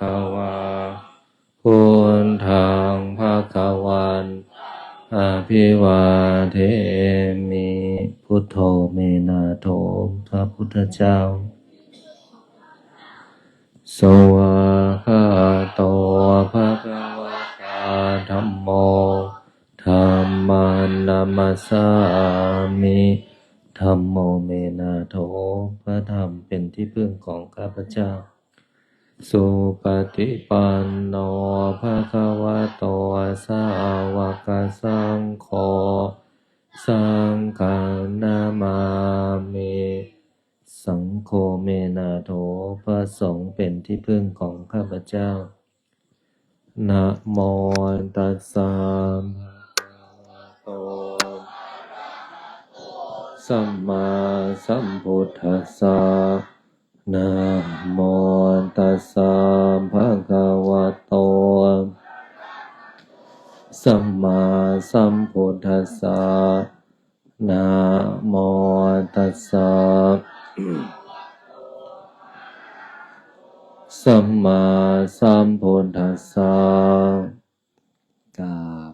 คะวาพุทธังภะคะวันอภิวาเทมิพุทโธเมนะโถพระพุทธเจ้าสวากขาโตภะคะวะตาธัมโมธัมมังนัมมัสสามิธัมโมเมนะโถพระธรรมเป็นที่พึ่งของข้าพเจ้าสุปฏิปันโนภะคะวะโตสาวกสังโฆสังฆังนามามิสังโฆเมนะโถพระสงฆ์เป็นที่พึ่งของข้าพเจ้านะโมตัสสะภะคะวะโตสัมมาสัมพุทธัสสะนะโมตัสสะภะคะวะโตสัมมาสัมพุทธัสสะนะโมตัสสะสัมมาสัมพุทธัสสะกราบ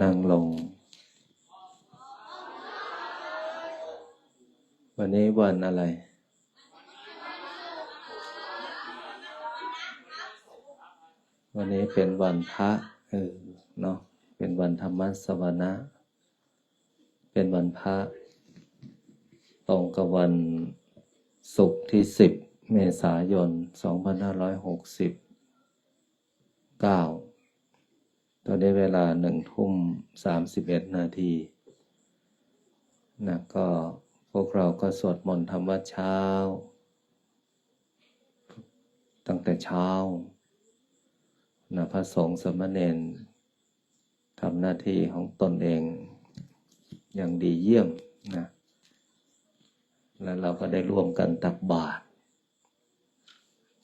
นั่งลงวันนี้วันอะไรวันนี้เป็นวันพระเนาะเป็นวันธรรมสวนะเป็นวันพระตรงกับวันศุกร์ที่10เมษายน2569ตอนนี้เวลา19:31นะก็พวกเราก็สวดมนต์ทำวัดเช้าตั้งแต่เช้านะพระสงฆ์สามเณรทำหน้าที่ของตนเองอย่างดีเยี่ยมนะแล้วเราก็ได้ร่วมกันตักบาตร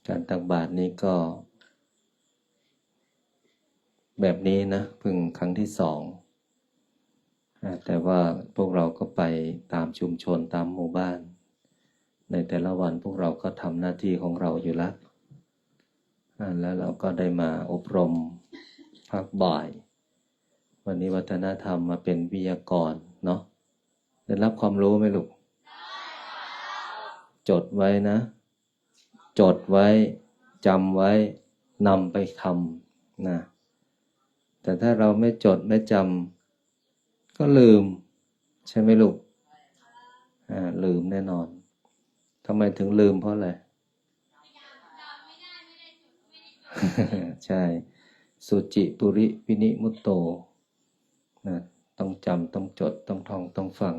การตักบาตรนี้ก็แบบนี้นะเพิ่งครั้งที่2แต่ว่าพวกเราก็ไปตามชุมชนตามหมู่บ้านในแต่ละวันพวกเราก็ทำหน้าที่ของเราอยู่แล้วแล้วเราก็ได้มาอบรมภาคบ่ายวันนี้วัฒนธรรมมาเป็นวิทยากรเนาะได้รับความรู้ไหมลูกจดไว้นะจดไว้จำไว้นำไปทำนะแต่ถ้าเราไม่จดไม่จำก็ลืมใช่ไหมลูกลืมแน่นอนทำไมถึงลืมเพราะอะไร ใช่สุจิปุริวินิมุตโตนะต้องจำต้องจดต้องท่องต้องฟัง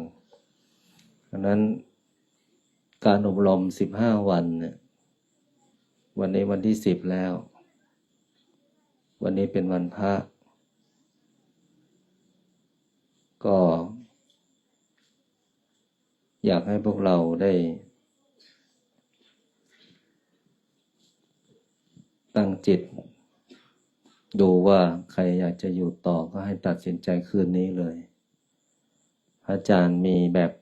เพราะนั้นการอบรม15วันเนี่ยวันนี้วันที่10แล้ววันนี้เป็นวันพระก็อยากให้พวกเราได้ ตั้งจิตดูว่าใครอยากจะอยู่ต่อก็ให้ตัดสินใจคืนนี้เลยพระอาจารย์มีแบบ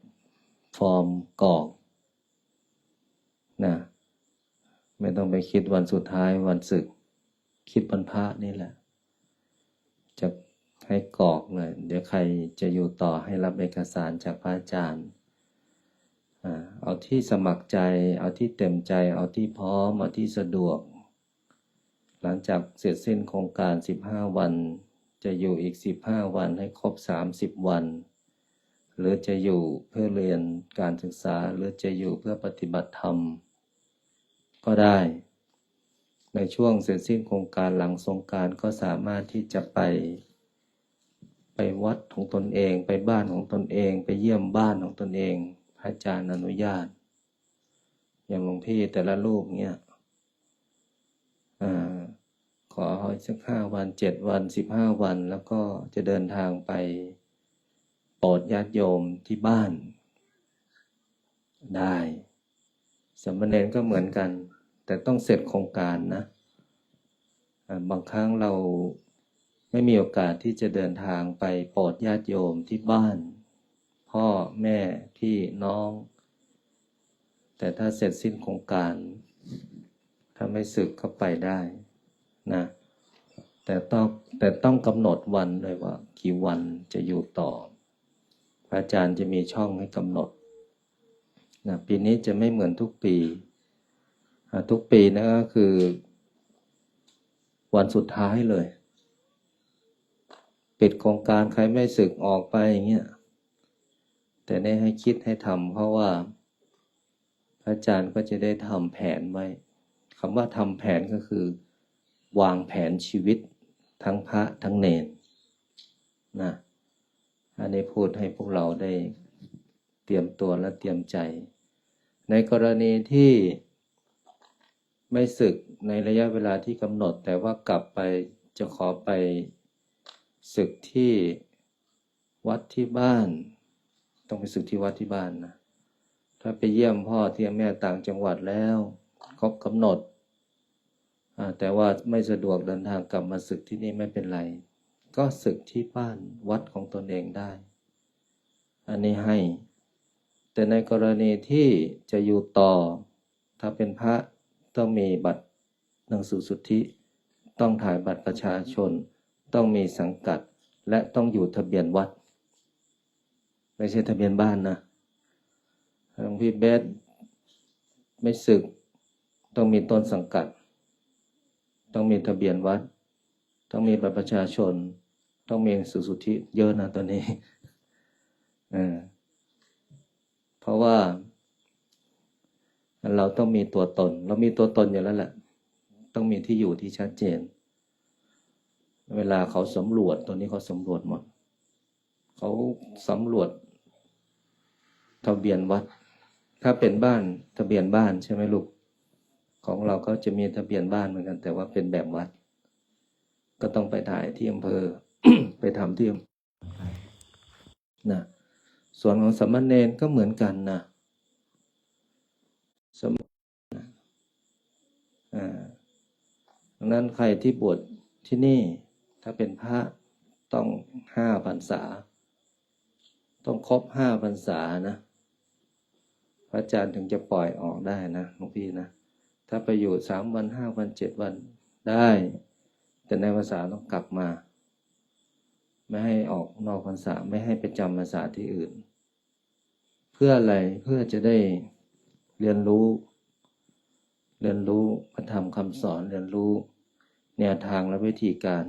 ฟอร์มกรอกนะไม่ต้องไปคิดวันสุดท้ายวันศึกคิดวันพระนี่แหละจะให้กรอกเลยเดี๋ยวใครจะอยู่ต่อให้รับเอกสารจากพระอาจารย์เอาที่สมัครใจเอาที่เต็มใจเอาที่พร้อมเอาที่สะดวกหลังจากเสร็จสิ้นโครงการ15วันจะอยู่อีก15วันให้ครบ30วันหรือจะอยู่เพื่อเรียนการศึกษาหรือจะอยู่เพื่อปฏิบัติธรรมก็ได้ในช่วงเสร็จสิ้นโครงการหลังสงกรานต์ก็สามารถที่จะไปวัดของตนเองไปบ้านของตนเองไปเยี่ยมบ้านของตนเองพระอาจารย์อนุญาตอย่างหลวงพี่แต่ละรูปเนี้ยขอสัก5วัน7วัน15วันแล้วก็จะเดินทางไปโปรดญาติโยมที่บ้านได้สามเณรก็เหมือนกันแต่ต้องเสร็จโครงการนะบางครั้งเราไม่มีโอกาสที่จะเดินทางไปโปรดญาติโยมที่บ้านพ่อแม่พี่น้องแต่ถ้าเสร็จสิ้นโครงการถ้าไม่สึกก็ไปได้นะแต่ต้องกำหนดวันเลยว่ากี่วันจะอยู่ต่อพระอาจารย์จะมีช่องให้กำหนดนะปีนี้จะไม่เหมือนทุกปีทุกปีนะก็คือวันสุดท้ายเลยปิดโครงการใครไม่สึกออกไปอย่างเงี้ยแต่นี่ให้คิดให้ทำเพราะว่าพระอาจารย์ก็จะได้ทำแผนไว้คำว่าทำแผนก็คือวางแผนชีวิตทั้งพระทั้งเณรนะอันนี้พูดให้พวกเราได้เตรียมตัวและเตรียมใจในกรณีที่ไม่สึกในระยะเวลาที่กำหนดแต่ว่ากลับไปจะขอไปสึกที่วัดที่บ้านต้องไปสึกที่วัดที่บ้านนะถ้าไปเยี่ยมพ่อที่แม่ต่างจังหวัดแล้วครบกำหนดแต่ว่าไม่สะดวกเดินทางกลับมาสึกที่นี่ไม่เป็นไรก็สึกที่บ้านวัดของตนเองได้อันนี้ให้แต่ในกรณีที่จะอยู่ต่อถ้าเป็นพระต้องมีบัตรหนังสือสุทธิต้องถ่ายบัตรประชาชนต้องมีสังกัดและต้องอยู่ทะเบียนวัดไม่ใช่ทะเบียนบ้านนะหลวงพี่เบสไม่สึกต้องมีต้นสังกัดต้องมีทะเบียนวัดต้องมีบัตรประชาชนต้องมีหนังสือสุทธิเยอะนะตอนนี้เพราะว่าเราต้องมีตัวตนเรามีตัวตนอยู่แล้วแหละต้องมีที่อยู่ที่ชัดเจนเวลาเขาสำรวจตัวนี้เขาสำรวจหมดเขาสำรวจทะเบียนวัดถ้าเป็นบ้านทะเบียนบ้านใช่ไหมลูกของเราก็จะมีทะเบียนบ้านเหมือนกันแต่ว่าเป็นแบบวัดก็ต้องไปถ่ายที่อำเภอ ไปทำที่นะส่วนของสามเณรก็เหมือนกันนะดังนั้นใครที่บวชที่นี่ถ้าเป็นพระต้อง5 พรรษาต้องครบ5 พรรษานะพระอาจารย์ถึงจะปล่อยออกได้นะหลวงพี่นะถ้าไปอยู่3 วัน5 วัน7 วันได้แต่ในพรรษาต้องกลับมาไม่ให้ออกนอกพรรษาไม่ให้ไปจำพรรษาที่อื่นเพื่ออะไรเพื่อจะได้เรียนรู้พระธรรมคำสอนเรียนรู้แนวทางและวิธีการ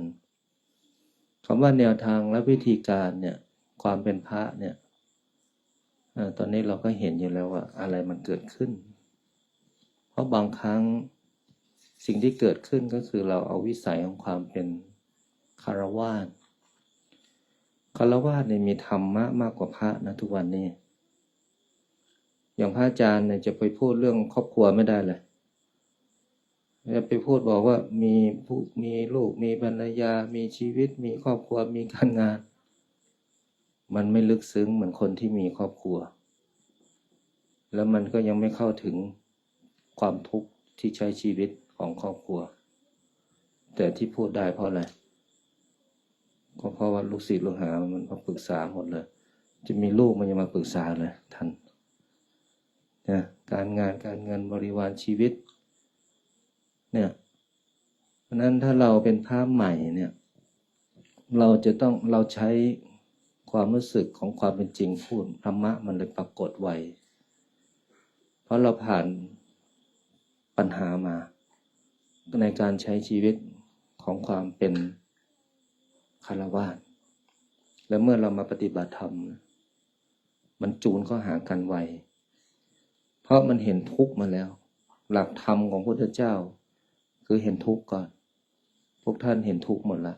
คำว่าแนวทางและวิธีการเนี่ยความเป็นพระเนี่ยตอนนี้เราก็เห็นอยู่แล้วว่าอะไรมันเกิดขึ้นเพราะบางครั้งสิ่งที่เกิดขึ้นก็คือเราเอาวิสัยของความเป็นฆราวาสเนี่ยมีธรรมะมากกว่าพระนะทุกวันนี้อย่างพระอาจารย์เนี่ยจะไปพูดเรื่องครอบครัวไม่ได้เลยจะไปพูดบอกว่ามีลูกมีภรรยามีชีวิตมีครอบครัวมีการงานมันไม่ลึกซึ้งเหมือนคนที่มีครอบครัวแล้วมันก็ยังไม่เข้าถึงความทุกข์ที่ใช้ชีวิตของครอบครัว แต่ที่พูดได้เพราะอะไรก็เพราะว่าลูกศิษย์ลูกหามันมาปรึกษาหมดเลยจะมีลูกมันยังมาปรึกษาเลยท่านนะการงานการเงินบริวารชีวิตเนี่ยเพราะนั้นถ้าเราเป็นพระใหม่เนี่ยเราใช้ความรู้สึกของความเป็นจริงพูดธรรมะมันเลยปรากฏไวเพราะเราผ่านปัญหามาในการใช้ชีวิตของความเป็นฆราวาสและเมื่อเรามาปฏิบัติธรรมมันจูนเข้าหากันไวเพราะมันเห็นทุกข์มาแล้วหลักธรรมของพระพุทธเจ้าคือเห็นทุกข์ก่อนพวกท่านเห็นทุกข์หมดละ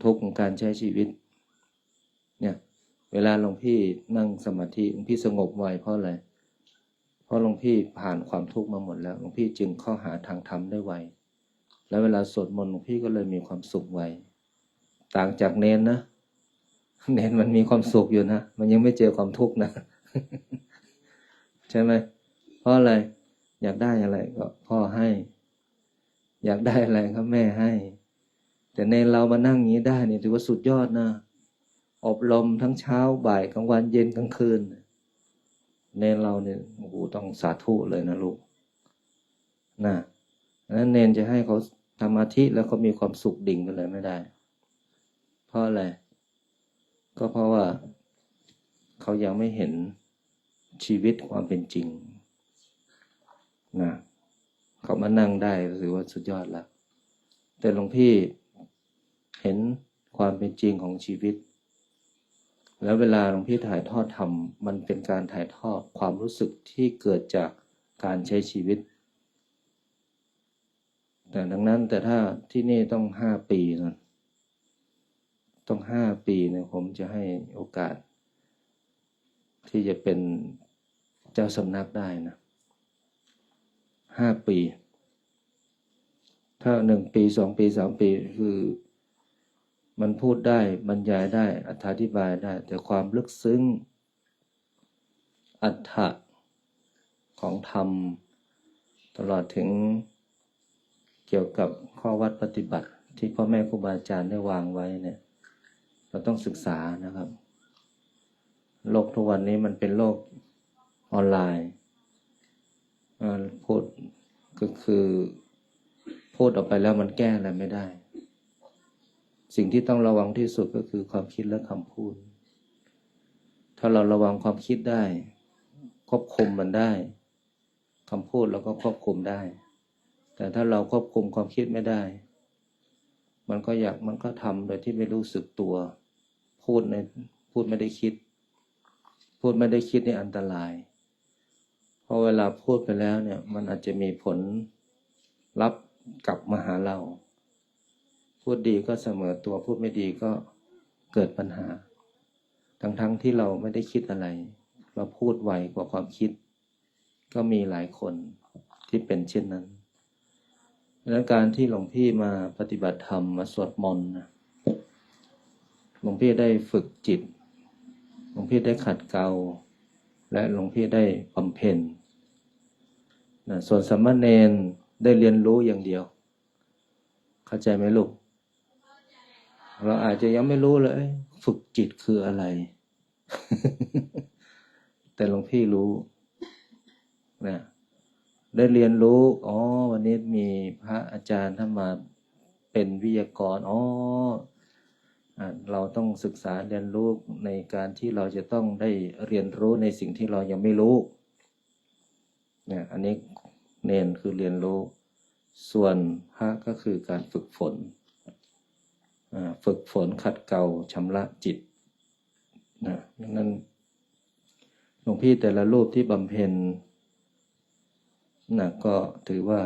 ทุกข์ของการใช้ชีวิตเนี่ยเวลาหลวงพี่นั่งสมาธิหลวงพี่สงบไวเพราะอะไรเพราะหลวงพี่ผ่านความทุกข์มาหมดแล้วหลวงพี่จึงเข้าหาทางธรรมได้ไวแล้วเวลาสวดมนต์หลวงพี่ก็เลยมีความสุขไวต่างจากเนนนะเนนมันมีความสุขอยู่นะมันยังไม่เจอความทุกข์นะ ใช่ไหมเพราะอะไรอยากได้อะไรก็พ่อให้อยากได้อะไรก็แม่ให้แต่เนนเรามานั่งอย่างนี้ได้เนี่ยถือว่าสุดยอดนะอบรมทั้งเช้าบ่ายกลางวันเย็นกลางคืนเนนเราเนี่ยโอ้โหต้องสาธุเลยนะลูกนะนั้นเนนจะให้เขาสมาธิแล้วเขามีความสุขดิ่งไปเลยไม่ได้เพราะอะไรก็เพราะว่าเขายังไม่เห็นชีวิตความเป็นจริงนะเขามานั่งได้ถือว่าสุดยอดแล้วแต่หลวงพี่เห็นความเป็นจริงของชีวิตแล้วเวลาหลวงพี่ถ่ายทอดธรรมมันเป็นการถ่ายทอดความรู้สึกที่เกิดจากการใช้ชีวิตแต่ดังนั้นแต่ถ้าที่นี่ต้อง5 ปีนะต้อง5 ปีเนี่ยผมจะให้โอกาสที่จะเป็นเจ้าสำนักได้นะ5 ปีถ้า1 ปี2 ปี3 ปีคือมันพูดได้บรรยายได้อธิบายได้แต่ความลึกซึ้งอรรถะของธรรมตลอดถึงเกี่ยวกับข้อวัดปฏิบัติที่พ่อแม่ครูบาอาจารย์ได้วางไว้เนี่ยเราต้องศึกษานะครับโลกทุกวันนี้มันเป็นโลกออนไลน์พูดก็คือพูดออกไปแล้วมันแก้อะไรไม่ได้สิ่งที่ต้องระวังที่สุดก็คือความคิดและคำพูดถ้าเราระวังความคิดได้ควบคุมมันได้คำพูดเราก็ควบคุมได้แต่ถ้าเราควบคุมความคิดไม่ได้มันก็ทำโดยที่ไม่รู้สึกตัวพูดไม่ได้คิดพูดไม่ได้คิดนี่อันตรายเพราะเวลาพูดไปแล้วเนี่ยมันอาจจะมีผลลัพธ์กลับมาหาเราพูดดีก็เสมอตัวพูดไม่ดีก็เกิดปัญหาทั้งที่เราไม่ได้คิดอะไรเราพูดไวกว่าความคิดก็มีหลายคนที่เป็นเช่นนั้นและการที่หลวงพี่มาปฏิบัติธรรมมาสวดมนต์นะหลวงพี่ได้ฝึกจิตหลวงพี่ได้ขัดเกลาและหลวงพี่ได้บำเพ็ญนะส่วนสามเณรได้เรียนรู้อย่างเดียวเข้าใจไหมลูกเราอาจจะยังไม่รู้เลยฝึกจิตคืออะไร แต่หลวงพี่รู้นะได้เรียนรู้วันนี้มีพระอาจารย์ท่านมาเป็นวิทยากรเราต้องศึกษาเรียนรู้ในการที่เราจะต้องได้เรียนรู้ในสิ่งที่เรายังไม่รู้เนี่ยอันนี้เนนคือเรียนรู้ส่วนพระก็คือการฝึกฝนขัดเกลาชำระจิตนะดังนั้นหลวงพี่แต่ละรูปที่บำเพ็ญก็ถือว่า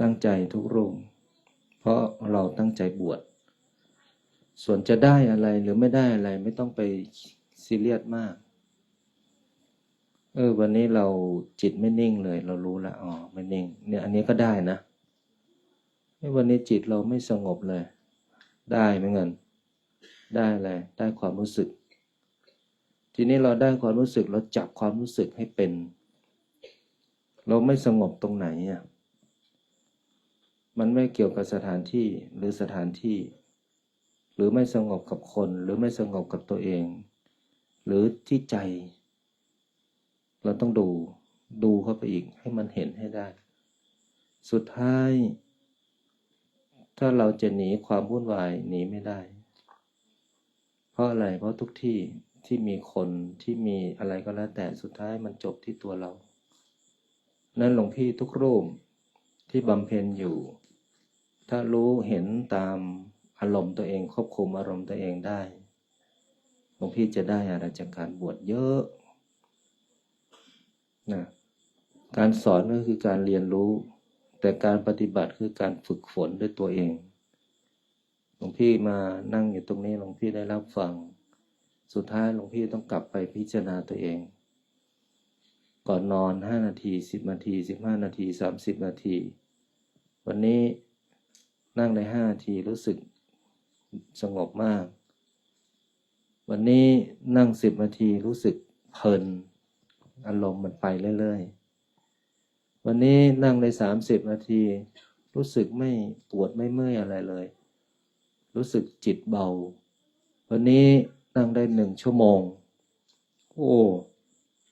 ตั้งใจทุกรูปเพราะเราตั้งใจบวชส่วนจะได้อะไรหรือไม่ได้อะไรไม่ต้องไปซีเรียสมากวันนี้เราจิตไม่นิ่งเลยเรารู้แล้วไม่นิ่งเนี่ยอันนี้ก็ได้นะวันนี้จิตเราไม่สงบเลยได้เหมือนกันได้อะไรได้ความรู้สึกทีนี้เราได้ความรู้สึกเราจับความรู้สึกให้เป็นเราไม่สงบตรงไหน มันไม่เกี่ยวกับสถานที่หรือสถานที่หรือไม่สงบกับคนหรือไม่สงบกับตัวเองหรือที่ใจเราต้องดูเข้าไปอีกให้มันเห็นให้ได้สุดท้ายถ้าเราจะหนีความวุ่นวายหนีไม่ได้เพราะอะไรเพราะทุกที่ที่มีคนที่มีอะไรก็แล้วแต่สุดท้ายมันจบที่ตัวเรานั้นหลวงพี่ทุกรูปที่บำเพ็ญอยู่ถ้ารู้เห็นตามอารมณ์ตัวเองควบคุมอารมณ์ตัวเองได้หลวงพี่จะได้อะไรจากการบวชเยอะนะการสอนก็คือการเรียนรู้แต่การปฏิบัติคือการฝึกฝนด้วยตัวเองหลวงพี่มานั่งอยู่ตรงนี้หลวงพี่ได้รับฟังสุดท้ายหลวงพี่ต้องกลับไปพิจารณาตัวเองก่อนนอน5 นาที10 นาที15 นาที30 นาทีวันนี้นั่งได้5 นาทีรู้สึกสงบมากวันนี้นั่ง10 นาทีรู้สึกเพลินอารมณ์มันไปเรื่อยๆวันนี้นั่งได้30 นาทีรู้สึกไม่ปวดไม่เมื่อยอะไรเลยรู้สึกจิตเบาวันนี้นั่งได้1 ชั่วโมงโอ้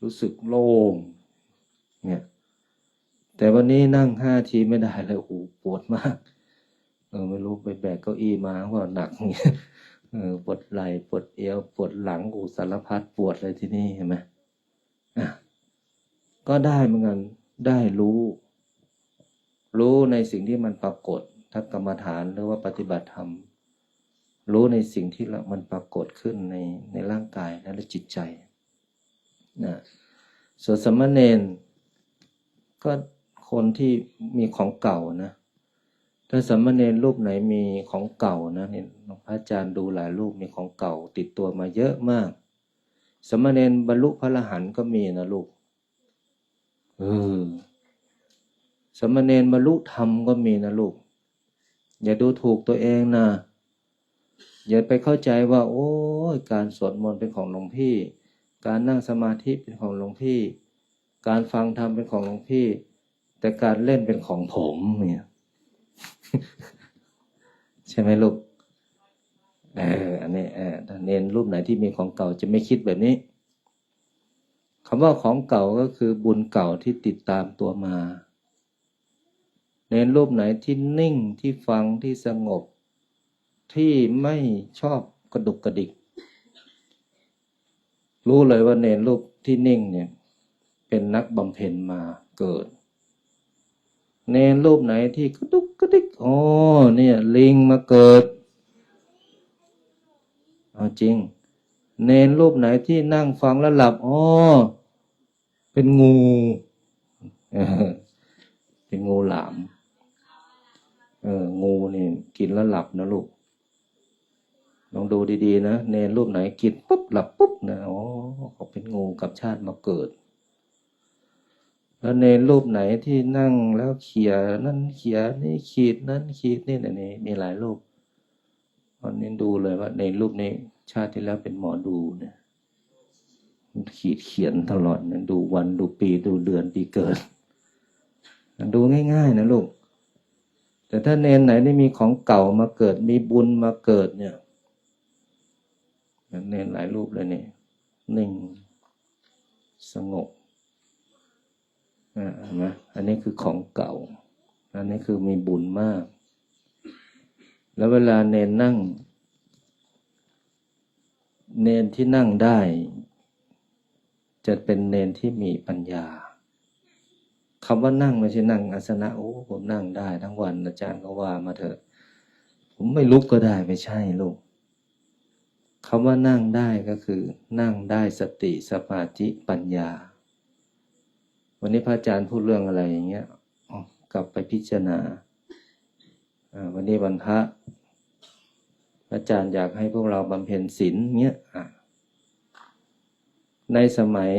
รู้สึกโล่งเนี่ยแต่วันนี้นั่ง5 นาทีไม่ได้เลยโอ้ปวดมากไม่รู้ไปแบกเก้าอี้มาว่าหนักเนี่ยปวดไหล่ปวดเอวปวดหลังสารพัดปวดเลยที่นี่เห็นไหมก็ได้เหมือนกันได้รู้ในสิ่งที่มันปรากฏถ้ากรรมฐานหรือว่าปฏิบัติธรรมรู้ในสิ่งที่มันปรากฏขึ้นในร่างกายและจิตใจนะส่วนสมณเณรก็คนที่มีของเก่านะถ้าสมณเณรรูปไหนมีของเก่านะเนี่ยพระอาจารย์ดูหลายรูปมีของเก่าติดตัวมาเยอะมากสมณเณรบรรลุพระอรหันต์ก็มีนะลูกสมณเณรบรรลุธรรมก็มีนะลูกอย่าดูถูกตัวเองนะอย่าไปเข้าใจว่าโอ้ยการสวดมนต์เป็นของหลวงพี่การนั่งสมาธิเป็นของหลวงพี่การฟังธรรมเป็นของหลวงพี่แต่การเล่นเป็นของผมเนี่ยใช่ไหมลูกอันนี้เน้นรูปไหนที่มีของเก่าจะไม่คิดแบบนี้คำว่าของเก่าก็คือบุญเก่าที่ติดตามตัวมาเน้นรูปไหนที่นิ่งที่ฟังที่สงบที่ไม่ชอบกระดุกกระดิกรู้เลยว่าเน้นรูปที่นิ่งเนี่ยเป็นนักบำเพ็ญมาเกิดเน้นรูปไหนที่กระดุกกระดิกเนี่ยลิงมาเกิดเอาจริงเน้นรูปไหนที่นั่งฟังแล้วหลับเป็นงูเป็นงูหลามงูนี่กินแล้วหลับนะลูกลองดูดีๆนะเนรรูปไหนกินปุ๊บหลับปุ๊บนะเขาเป็นงูกับชาติมาเกิดแล้วเนรรูปไหนที่นั่งแล้วเขี่ยนั่นเขี่ยนี่ขีดนั่นขีดนี่นี่มีหลายรูปวันนี้ดูเลยว่าในรูปนี้ชาติที่แล้วเป็นหมอดูเนี่ยขีดเขียนตลอดนะดูวันดูปีดูเดือนปีเกิดดูง่ายๆนะลูกแต่ถ้าเนรไหนได้มีของเก่ามาเกิดมีบุญมาเกิดเนี่ยเนรหลายรูปเลยเนี่ยนิ่งสงบเห็นไหมอันนี้คือของเก่าอันนี้คือมีบุญมากแล้วเวลาเนรนั่งเนรที่นั่งได้จะเป็นเนรที่มีปัญญาคำว่านั่งไม่ใช่นั่งอาสนะผมนั่งได้ทั้งวันอาจารย์ก็ว่ามาเถอะผมไม่ลุกก็ได้ไม่ใช่ลูกคำว่านั่งได้ก็คือนั่งได้สติสมาธิปัญญาวันนี้พระอาจารย์พูดเรื่องอะไรอย่างเงี้ยกลับไปพิจารณาวันนี้วันพระอาจารย์อยากให้พวกเราบำเพ็ญศีลเงี้ยในสมัย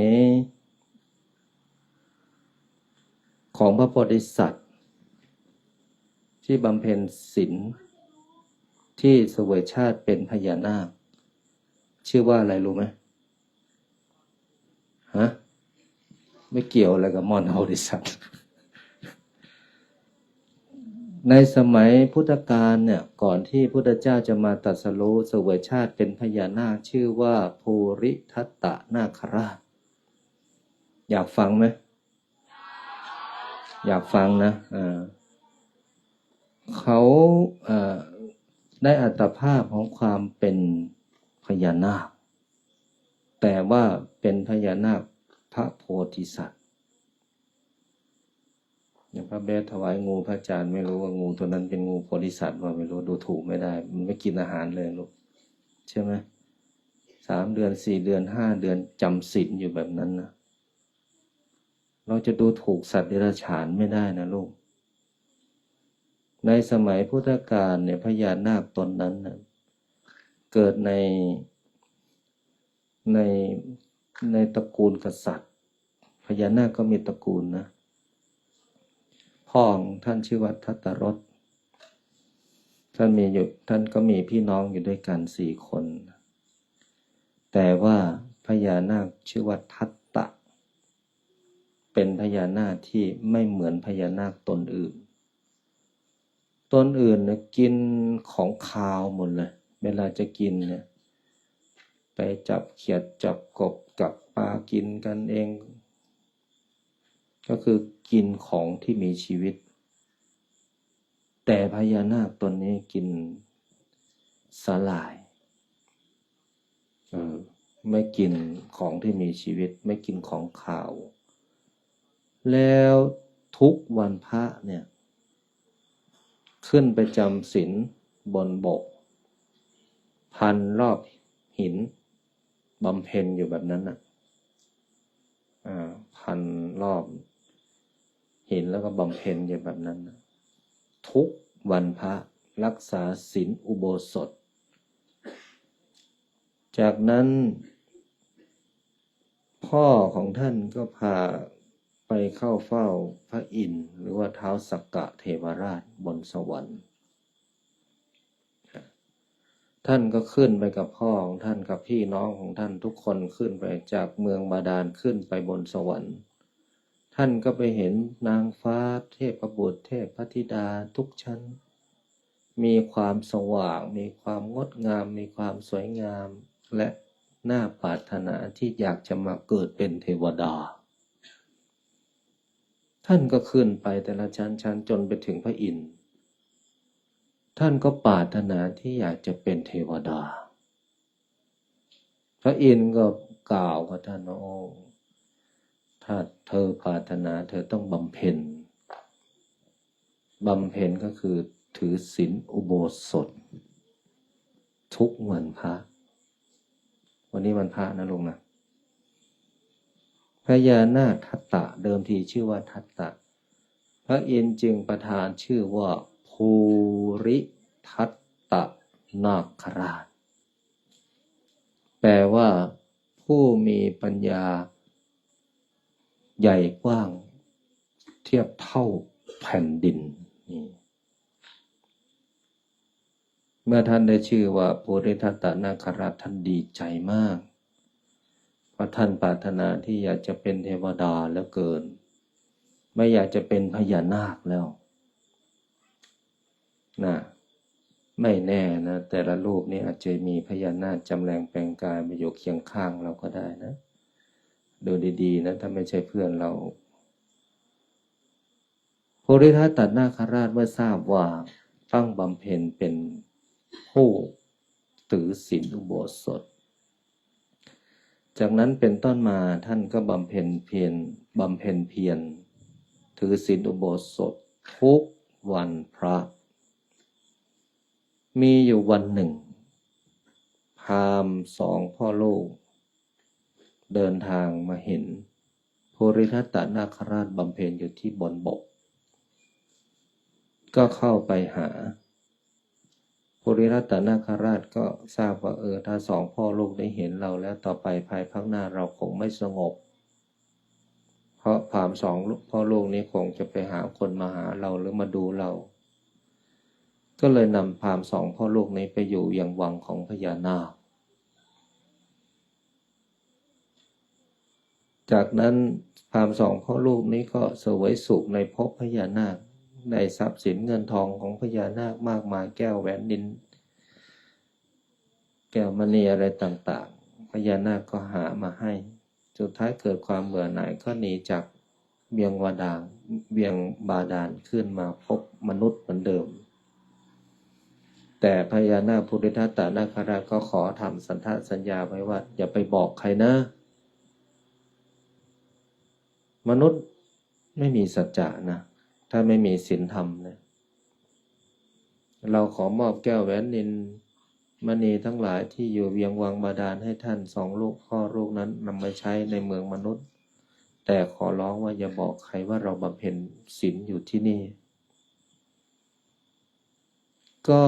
ของพระโพธิสัตว์ที่บำเพ็ญศีลที่เสวยชาติเป็นพญานาคชื่อว่าอะไรรู้ไหมไม่เกี่ยวอะไรกับมอนโพธิสัตว์ ในสมัยพุทธกาลเนี่ยก่อนที่พุทธเจ้าจะมาตรัสรู้เสวยชาติเป็นพญานาคชื่อว่าภูริทัตตนาคราชอยากฟังไหมอยากฟังนะเขาได้อัตภาพของความเป็นพญานาคแต่ว่าเป็นพญานาคพระโพธิสัตว์อย่างพระเบสถวายงูพระอาจารย์ไม่รู้ว่างูตัวนั้นเป็นงูโพธิสัตว์ว่าไม่รู้ดูถูกไม่ได้มันไม่กินอาหารเลยลูกใช่ไหม3 เดือน4 เดือน5 เดือนจำศีลอยู่แบบนั้นนะเราจะดูถูกสัตว์เดรัจฉานไม่ได้นะลูกในสมัยพุทธกาลเนี่ยพญานาคตนนั้นนะเกิดในในตระกูลกษัตริย์พญานาคก็มีตระกูลนะพ่อของท่านชื่อว่าทัตตรสท่านก็มีพี่น้องอยู่ด้วยกัน4 คนแต่ว่าพญานาคชื่อว่าทัตตะเป็นพญานาคที่ไม่เหมือนพญานาคตนอื่นเนี่ยกินของคาวหมดเลยเวลาจะกินเนี่ยไปจับเขียดจับกบกับปลากินกันเองก็คือกินของที่มีชีวิตแต่พญานาคตนนี้กินสาหร่ายไม่กินของที่มีชีวิตไม่กินของขาวแล้วทุกวันพระเนี่ยขึ้นไปจำศีลบนบก1,000 รอบหินบำเพ็ญอยู่แบบนั้นนะ1,000 รอบหินแล้วก็บำเพ็ญอยู่แบบนั้นนะทุกวันพระรักษาศีลอุโบสถจากนั้นพ่อของท่านก็พาไปเข้าเฝ้าพระอินทร์หรือว่าท้าวสักกะเทวราชบนสวรรค์ท่านก็ขึ้นไปกับพ่อของท่านกับพี่น้องของท่านทุกคนขึ้นไปจากเมืองบาดาลขึ้นไปบนสวรรค์ท่านก็ไปเห็นนางฟ้าเทพบุตรเทพธิดาทุกชั้นมีความสว่างมีความงดงามมีความสวยงามและน่าปรารถนาที่อยากจะมาเกิดเป็นเทวดาท่านก็ขึ้นไปแต่ละชั้นจนไปถึงพระอินทร์ท่านก็ปรารถนาที่อยากจะเป็นเทวดาพระอินทร์ก็กล่าวกับท่านว่าถ้าเธอปรารถนาเธอต้องบำเพ็ญก็คือถือศีลอุโบสถทุกวันพระวันนี้วันพระนะลุงนะพญานาคทัตตะเดิมทีชื่อว่าทัตตะพระอินทร์จึงประทานชื่อว่าภูริทัตตนาคราชแปลว่าผู้มีปัญญาใหญ่กว้างเทียบเท่าแผ่นดินเมื่อท่านได้ชื่อว่าภูริทัตตนาคราชท่านดีใจมากเพราะท่านปรารถนาที่อยากจะเป็นเทวดาเหลือเกินไม่อยากจะเป็นพญานาคแล้วนะไม่แน่นะแต่ละรูปนี้อาจจะมีพญานาคจำแรงแปลงกายมาอยู่เคียงข้างเราก็ได้นะดูดีๆนะถ้าไม่ใช่เพื่อนเราภูริทัตตนาคราชเมื่อทราบว่าตั้งบำเพ็ญเป็นผู้ถือศีลอุโบสถจากนั้นเป็นต้นมาท่านก็บำเพ็ญเพียรถือศีลอุโบสถทุกวันพระมีอยู่วันหนึ่งพราหมณ์2 พ่อลูกเดินทางมาเห็นภูริทัตตนาคราชบำเพ็ญอยู่ที่บนบกก็เข้าไปหาภูริทัตตนาคราชก็ทราบว่าถ้า2 พ่อลูกได้เห็นเราแล้วต่อไปภายภาคหน้าเราคงไม่สงบเพราะพราหมณ์2 พ่อลูกนี้คงจะไปหาคนมาหาเราหรือมาดูเราก็เลยนำพราหมณ์2 พ่อลูกนี้ไปอยู่ยังวังของพญานาคจากนั้นพราหมณ์2 พ่อลูกนี้ก็เสวยสุขในภพพญานาค ได้ทรัพย์สินเงินทองของพญานาคมากมายแก้วแหวนดินแก้วมณีอะไรต่างๆพญานาคก็หามาให้สุดท้ายเกิดความเบื่อหน่ายก็หนีจากเวียงบาดาลขึ้นมาพบมนุษย์เหมือนเดิมแต่พญานาคภูริทัตตนาคราชก็ขอทำสันทสัญญาไว้ว่าอย่าไปบอกใครนะมนุษย์ไม่มีสัจจะนะถ้าไม่มีศีลธรรมนะเราขอมอบแก้วแหวนนิลมณีทั้งหลายที่อยู่เวียงวังบาดาลให้ท่าน2 ลูกพ่อลูกนั้นนำมาใช้ในเมืองมนุษย์แต่ขอร้องว่าอย่าบอกใครว่าเราบำเพ็ญศีลอยู่ที่นี่ก็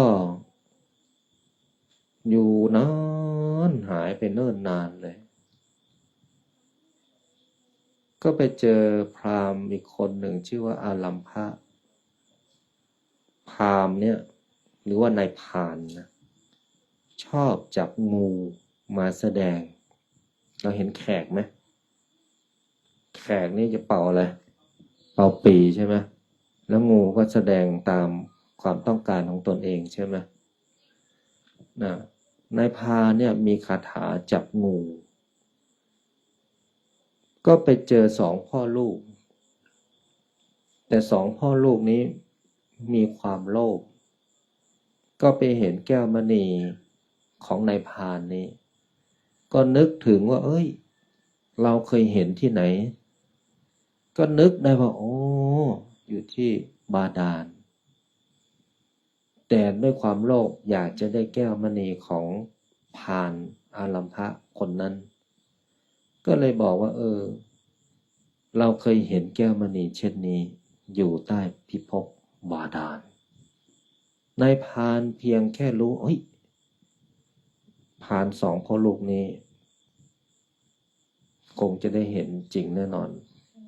อยู่นานหายไปเนิ่นนานเลยก็ไปเจอพราหมณ์อีกคนหนึ่งชื่อว่าอารัมภะพราหมณ์เนี่ยหรือว่านายพรานนะชอบจับงูมาแสดงเราเห็นแขกไหมแขกนี่จะเป่าอะไรเป่าปีใช่ไหมแล้วงูก็แสดงตามความต้องการของตนเองใช่ไหมนายพรานเนี่ยมีคาถาจับงูก็ไปเจอ2 พ่อลูกแต่2 พ่อลูกนี้มีความโลภก็ไปเห็นแก้วมณีของนายพรานนี้ก็นึกถึงว่าเอ้ยเราเคยเห็นที่ไหนก็นึกได้ว่าโอ้อยู่ที่บาดาลแต่ด้วยความโลภอยากจะได้แก้วมณีของพรานอารัมภะคนนั้นก็เลยบอกว่าเราเคยเห็นแก้วมณีเช่นนี้อยู่ใต้พิภพบาดาลนายพรานเพียงแค่รู้เฮ้ยพราน2 พ่อลูกนี้คงจะได้เห็นจริงแน่นอน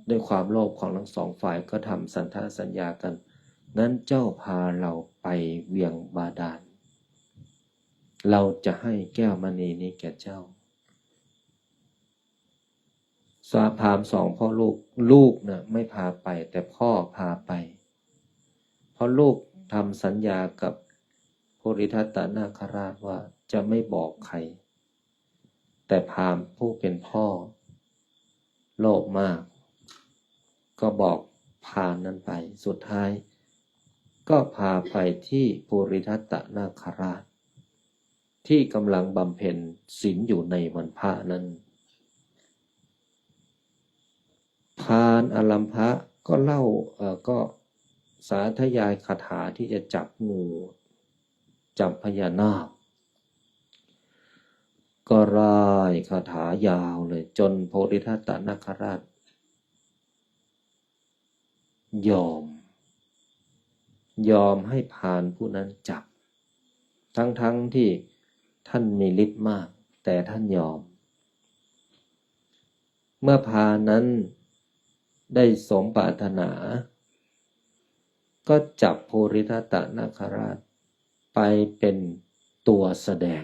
ด้วยความโลภของทั้ง2 ฝ่ายก็ทำสันทสัญญากันนั้นเจ้าพาเราไปเวียงบาดาลเราจะให้แก้วมณีนี้แก่เจ้าสาพาม2 พ่อลูกนะไม่พาไปแต่พ่อพาไปเพราะลูกทำสัญญากับภูริทัตตนาคราชว่าจะไม่บอกใครแต่พราหมณ์ผู้เป็นพ่อโลภมากก็บอกพราหมณ์นั้นไปสุดท้ายก็พาไปที่ภูริทัตตนาคราชที่กำลังบำเพ็ญศีลอยู่ในวันพระนั้นพรานอารัมภะก็เล่าก็สาธยายคาถาที่จะจับงูจับพญานาคก็ร่ายคาถายาวเลยจนโพธิทัตตนาคราชยอมให้พรานผู้นั้นจับทั้งที่ท่านมีฤทธิ์มากแต่ท่านยอมเมื่อพรานนั้นได้สมปรารถนาก็จับโพธิทัตตนาคราชไปเป็นตัวแสดง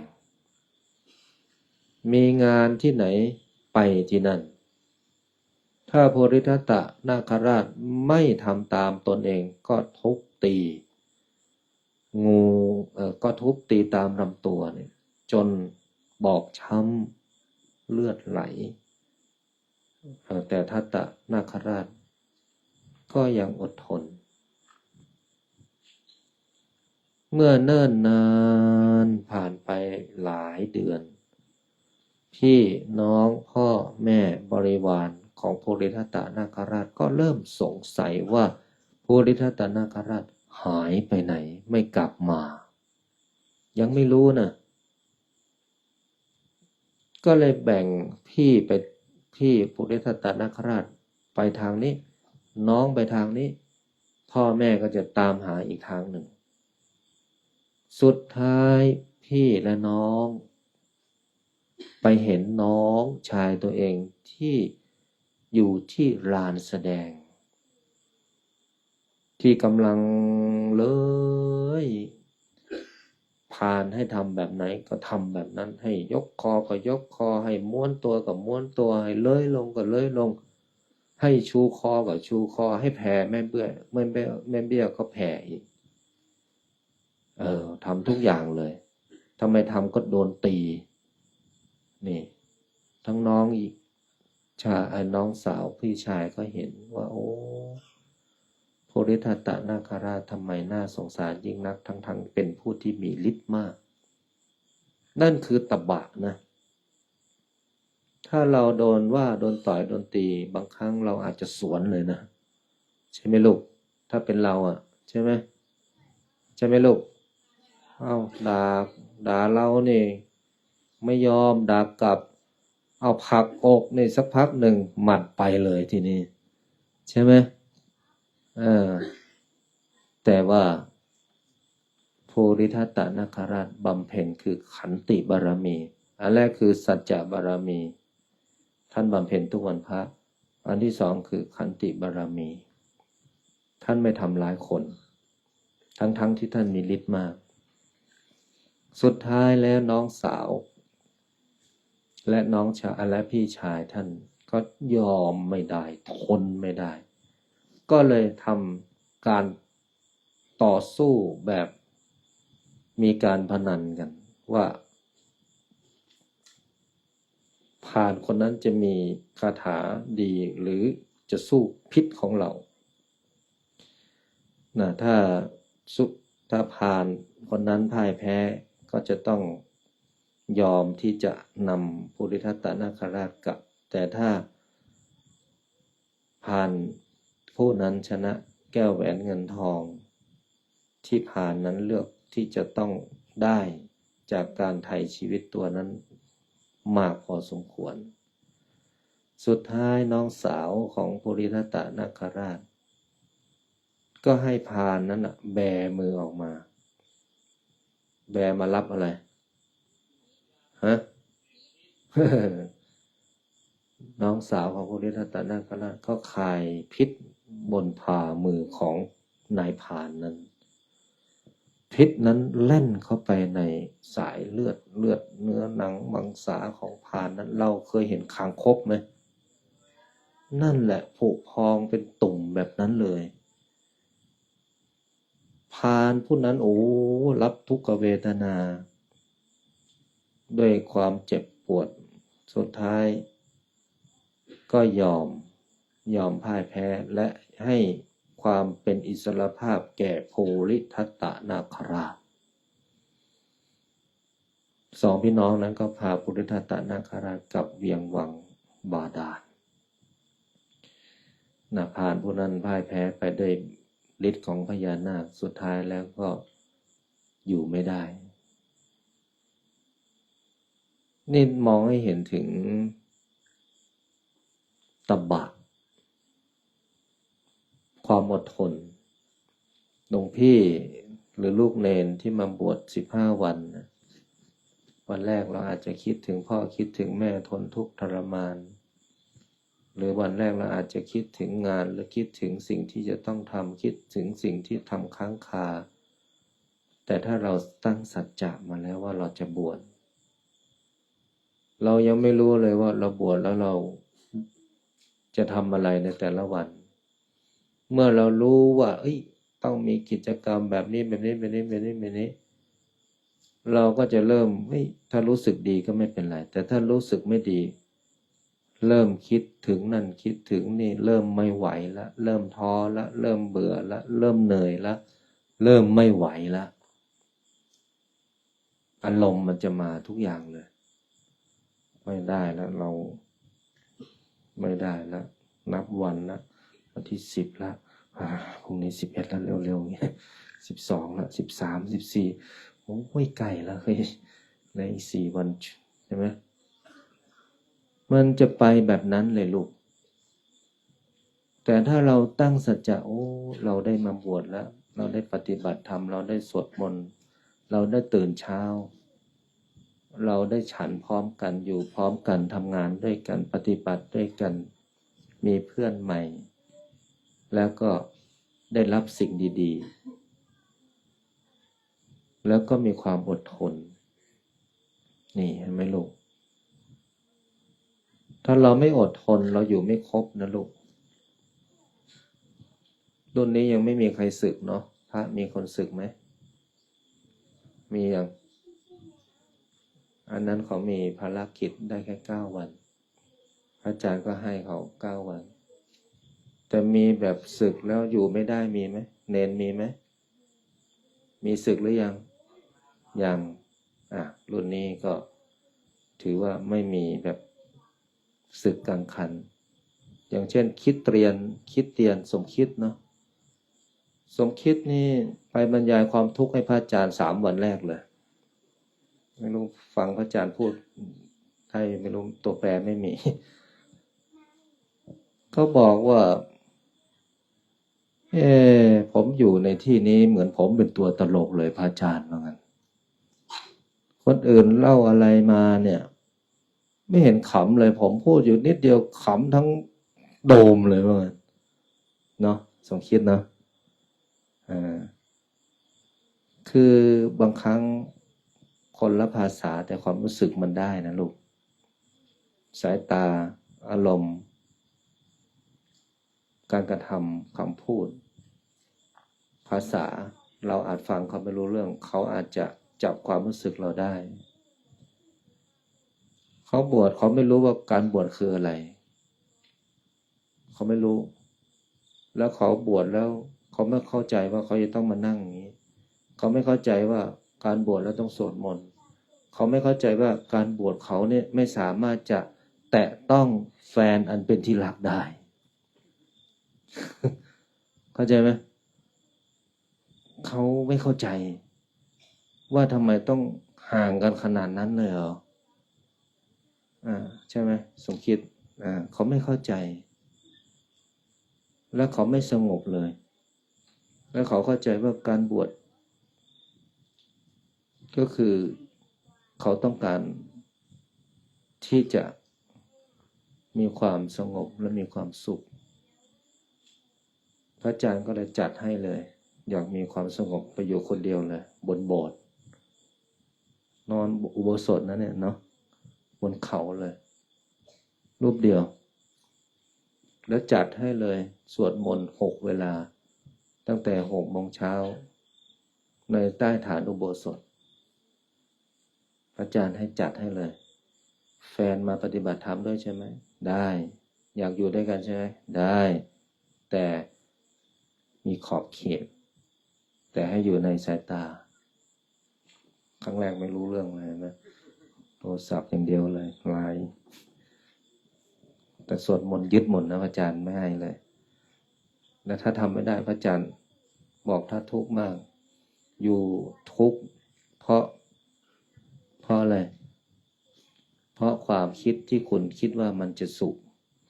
มีงานที่ไหนไปที่นั่นถ้าโพธิทัตตนาคราชไม่ทำตามตนเองก็ทุบตีงูก็ทุบตีตามลำตัวเนี่ยจนบอบช้ำเลือดไหลแต่ทัตตนาคราชก็ยังอดทนเมื่อเนิ่นนานผ่านไปหลายเดือนพี่น้องพ่อแม่บริวารของภูริทัตตนาคราชก็เริ่มสงสัยว่าภูริทัตตนาคราชหายไปไหนไม่กลับมายังไม่รู้นะก็เลยแบ่งพี่ภูริทัตตนาคราชไปทางนี้น้องไปทางนี้พ่อแม่ก็จะตามหาอีกทางหนึ่งสุดท้ายพี่และน้องไปเห็นน้องชายตัวเองที่อยู่ที่ลานแสดงที่กำลังเลยพานให้ทำแบบไหนก็ทำแบบนั้นให้ยกคอก็ยกคอให้ม้วนตัวก็ม้วนตัวให้เลื้อยลงก็เลื้อยลง ให้ชูคอกับชูคอให้แผ่แม่เบี้ยแม่เบี้ยก็แผ่อีกทำทุกอย่างเลยทำไมทำก็โดนตีนี่ทั้งน้องอีกน้องสาวพี่ชายก็เห็นว่าโอ้โพธิทัตตนาคราชทำไมน่าสงสารยิ่งนักทั้งเป็นผู้ที่มีฤทธิ์มากนั่นคือตบะนะถ้าเราโดนว่าโดนต่อยโดนตีบางครั้งเราอาจจะสวนเลยนะใช่ไหมลูกถ้าเป็นเราใช่ไหมใช่ไหมลูกด่าเรานี่ไม่ยอมด่ากลับเอาผลักอกนี่สักพักหนึ่งหมัดไปเลยทีนี้ใช่ไหมแต่ว่าโพธิทัตตนาคราชบำเพ็ญคือขันติบารมีอันแรกคือสัจจะบารมีท่านบำเพ็ญทุกวันพระอันที่สองคือขันติบารมีท่านไม่ทำร้ายคนทั้งที่ท่านมีฤทธิ์มากสุดท้ายแล้วน้องสาวและน้องชายและพี่ชายท่านก็ยอมไม่ได้ทนไม่ได้ก็เลยทำการต่อสู้แบบมีการพนันกันว่าพรานคนนั้นจะมีคาถาดีหรือจะสู้พิษของเราถ้าพรานคนนั้นพ่ายแพ้ก็จะต้องยอมที่จะนำโพธิทัตตนาคราชกลับแต่ถ้าพรานผู้นั้นชนะแก้วแหวนเงินทองที่พรานนั้นเลือกที่จะต้องได้จากการไถ่ชีวิตตัวนั้นมากพอสมควรสุดท้ายน้องสาวของโพธิทัตตนาคราชก็ให้พรานนั้นแบมือออกมาแบมารับอะไรฮะ น้องสาวของโพธิทัตตนาคราชก็คายพิษบนฝ่ามือของนายพรานนั้นพิษนั้นแล่นเข้าไปในสายเลือดเนื้อหนังมังสาของพรานนั้นเราเคยเห็นคางคกไหมนั่นแหละผุพองเป็นตุ่มแบบนั้นเลยพรานผู้นั้นรับทุกขเวทนาด้วยความเจ็บปวดสุดท้ายก็ยอมพ่ายแพ้และให้ความเป็นอิสรภาพแก่โพธิทัตตนาคราชสองพี่น้องนั้นก็พาโพธิทัตตนาคราชกลับเวียงวังบาดาลพรานผู้นั้นพ่ายแพ้ไปด้วยฤทธิ์ของพญานาคสุดท้ายแล้วก็อยู่ไม่ได้นี่มองให้เห็นถึงตบะความอดทนหลวงพี่หรือลูกเนนที่มาบวช15 วันวันแรกเราอาจจะคิดถึงพ่อคิดถึงแม่ทนทุกข์ทรมานหรือวันแรกเราอาจจะคิดถึงงานหรือคิดถึงสิ่งที่จะต้องทำคิดถึงสิ่งที่ทำค้างคาแต่ถ้าเราตั้งสัจจะมาแล้วว่าเราจะบวชเรายังไม่รู้เลยว่าเราบวชแล้วเราจะทำอะไรในแต่ละวันเมื่อเรารู้ว่าต้องมีกิจกรรมแบบนี้เราก็จะเริ่มถ้ารู้สึกดีก็ไม่เป็นไรแต่ถ้ารู้สึกไม่ดีเริ่มคิดถึงนั่นคิดถึงนี่เริ่มไม่ไหวแล้วเริ่มท้อแล้วเริ่มเบื่อแล้วเริ่มเหนื่อยแล้วเริ่มไม่ไหวแล้วอารมณ์มันจะมาทุกอย่างเลยไม่ได้แล้วเราไม่ได้แล้วนับวันแล้ววันที่10แล้วพรุ่งนี้11แล้วเร็วๆเงี้ย12แล้ว13 14โอ้ยใกล้แล้วในอีก4 วันใช่ไหมมันจะไปแบบนั้นเลยลูกแต่ถ้าเราตั้งสัจจะเราได้มาบวชแล้วเราได้ปฏิบัติธรรมเราได้สวดมนต์เราได้ตื่นเช้าเราได้ฉันพร้อมกันอยู่พร้อมกันทำงานด้วยกันปฏิบัติด้วยกันมีเพื่อนใหม่แล้วก็ได้รับสิ่งดีๆแล้วก็มีความอดทนนี่เห็นไหมลูกถ้าเราไม่อดทนเราอยู่ไม่ครบนะลูก รุ่นนี้ยังไม่มีใครสึกเนาะพระมีคนสึกไหมมีอย่างอันนั้นเขามีภารกิจได้แค่9 วันอาจารย์ก็ให้เขา9 วันแต่มีแบบสึกแล้วอยู่ไม่ได้มีไหมเนนมีไหมมีสึกหรือยังยังรุ่นนี้ก็ถือว่าไม่มีแบบสึกกลางคันอย่างเช่นคริสเตียนสมคิดเนาะสมคิดนี่ไปบรรยายความทุกข์ให้พระอาจารย์3 วันแรกเลยไม่รู้ฟังพระอาจารย์พูดไทยไม่รู้ตัวแปรไม่มีเขาบอกว่าผมอยู่ในที่นี้เหมือนผมเป็นตัวตลกเลยพระอาจารย์ว่างั้นคนอื่นเล่าอะไรมาเนี่ยไม่เห็นขำเลยผมพูดอยู่นิดเดียวขำทั้งโดมเลยว่างั้นเนาะสมคิดเนาะคือบางครั้งคนละภาษาแต่ความรู้สึกมันได้นะลูกสายตาอารมณ์การกระทำคำพูดภาษาเราอาจฟังเขาไม่รู้เรื่องเขาอาจจะจับความรู้สึกเราได้เขาบวชเขาไม่รู้ว่าการบวชคืออะไรเขาไม่รู้แล้วเขาบวชแล้วเขาไม่เข้าใจว่าเขาจะต้องมานั่งอย่างนี้เขาไม่เข้าใจว่าการบวชแล้วต้องสวดมนต์เขาไม่เข้าใจว่าการบวชเขาเนี่ยไม่สามารถจะแตะต้องแฟนอันเป็นที่รักได้เข้าใจไหมเขาไม่เข้าใจว่าทำไมต้องห่างกันขนาดนั้นเลยเหรอใช่ไหมสมคิดเขาไม่เข้าใจและเขาไม่สงบเลยและเขาเข้าใจว่าการบวชก็คือเขาต้องการที่จะมีความสงบและมีความสุขพระอาจารย์ก็เลยจัดให้เลยอยากมีความสงบไปอยู่คนเดียวเลยบนโบสถ์นอนอุโบสถนั่นเนี่ยเนาะบนเขาเลยรูปเดียวแล้วจัดให้เลยสวดมนต์6 เวลาตั้งแต่6 โมงเช้าในใต้ฐานอุโบสถพระอาจารย์ให้จัดให้เลยแฟนมาปฏิบัติธรรมด้วยใช่ไหมได้อยากอยู่ด้วยกันใช่ไหมได้แต่มีขอบเขตแต่ให้อยู่ในสายตาครั้งแรกไม่รู้เรื่องเลยนะโทรศัพท์อย่างเดียวเลยไลน์แต่สวดมนต์ยึดหมดนะพระอาจารย์ไม่ให้เลยและถ้าทำไม่ได้พระอาจารย์บอกถ้าทุกข์มากอยู่ทุกข์เพราะอะไรเพราะความคิดที่คุณคิดว่ามันจะสุข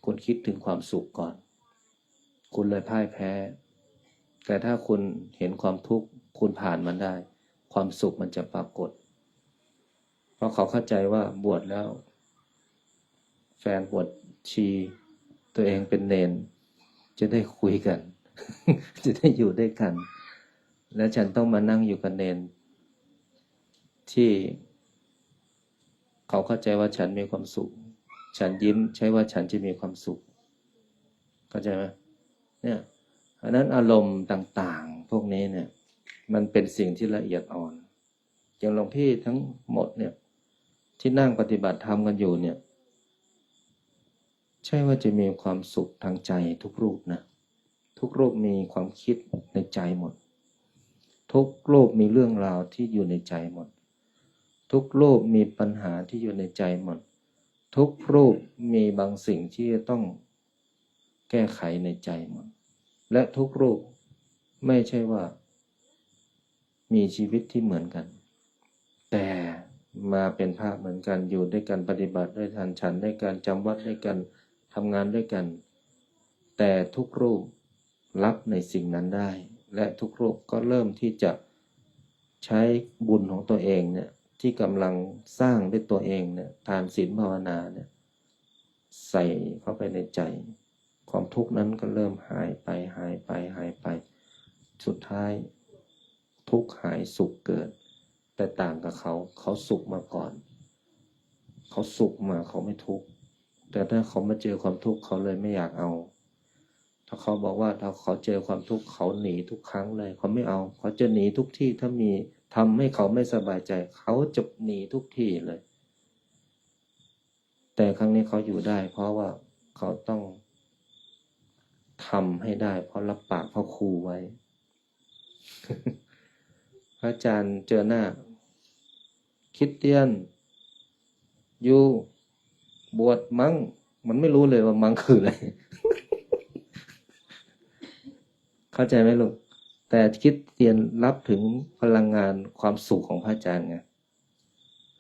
คุณคิดถึงความสุขก่อนคุณเลยพ่ายแพ้แต่ถ้าคุณเห็นความทุกข์คุณผ่านมันได้ความสุขมันจะปรากฏเพราะเขาเข้าใจว่าบวชแล้วแฟนบวชชีตัวเองเป็นเนนจะได้คุยกัน จะได้อยู่ด้วยกันแล้วฉันต้องมานั่งอยู่กับเนนที่เขาเข้าใจว่าฉันมีความสุขฉันยิ้มใช่ว่าฉันจะมีความสุขเข้าใจไหมเนี่ยอันนั้นอารมณ์ต่างๆพวกนี้เนี่ยมันเป็นสิ่งที่ละเอียดอ่อนอย่างหลวงพี่ทั้งหมดเนี่ยที่นั่งปฏิบัติธรรมกันอยู่เนี่ยใช่ว่าจะมีความสุขทางใจทุกรูปนะทุกรูปมีความคิดในใจหมดทุกรูปมีเรื่องราวที่อยู่ในใจหมดทุกรูปมีปัญหาที่อยู่ในใจหมดทุกรูปมีบางสิ่งที่จะต้องแก้ไขในใจหมดและทุกรูปไม่ใช่ว่ามีชีวิตที่เหมือนกันแต่มาเป็นภาพเหมือนกันอยู่ด้วยกันปฏิบัติด้วยกันฉันด้วยกันจำวัดด้วยกันทำงานด้วยกันแต่ทุกรูปรับในสิ่งนั้นได้และทุกรูปก็เริ่มที่จะใช้บุญของตัวเองเนี่ยที่กำลังสร้างด้วยตัวเองเนี่ยทานศีลภาวนาเนี่ยใส่เข้าไปในใจความทุกข์นั้นก็เริ่มหายไปสุดท้ายทุกข์หายสุขเกิดแต่ต่างกับเขาสุขมาก่อนเขาสุขมาเขาไม่ทุกข์แต่ถ้าเขามาเจอความทุกข์เขาเลยไม่อยากเอาท ถ้าเขาบอกว่าถ้าเขาเจอความทุกข์เขาหนีทุกครั้งเลยเขาไม่เอาเขาจะหนีทุกที่ถ้ามีทำให้เขาไม่สบายใจเขาจะหนีทุกที่เลยแต่ครั้งนี้เขาอยู่ได้เพราะว่าเขาต้องทำให้ได้เพราะรับปากพ่อครูไว้ พระอาจารย์เจอหน้าคริสเตียนอยู่บวชมั้งมันไม่รู้เลยว่ามั้งคืออะไร เข้าใจไหมลูกแต่คริสเตียนรับถึงพลังงานความสุขของพระอาจารย์ไง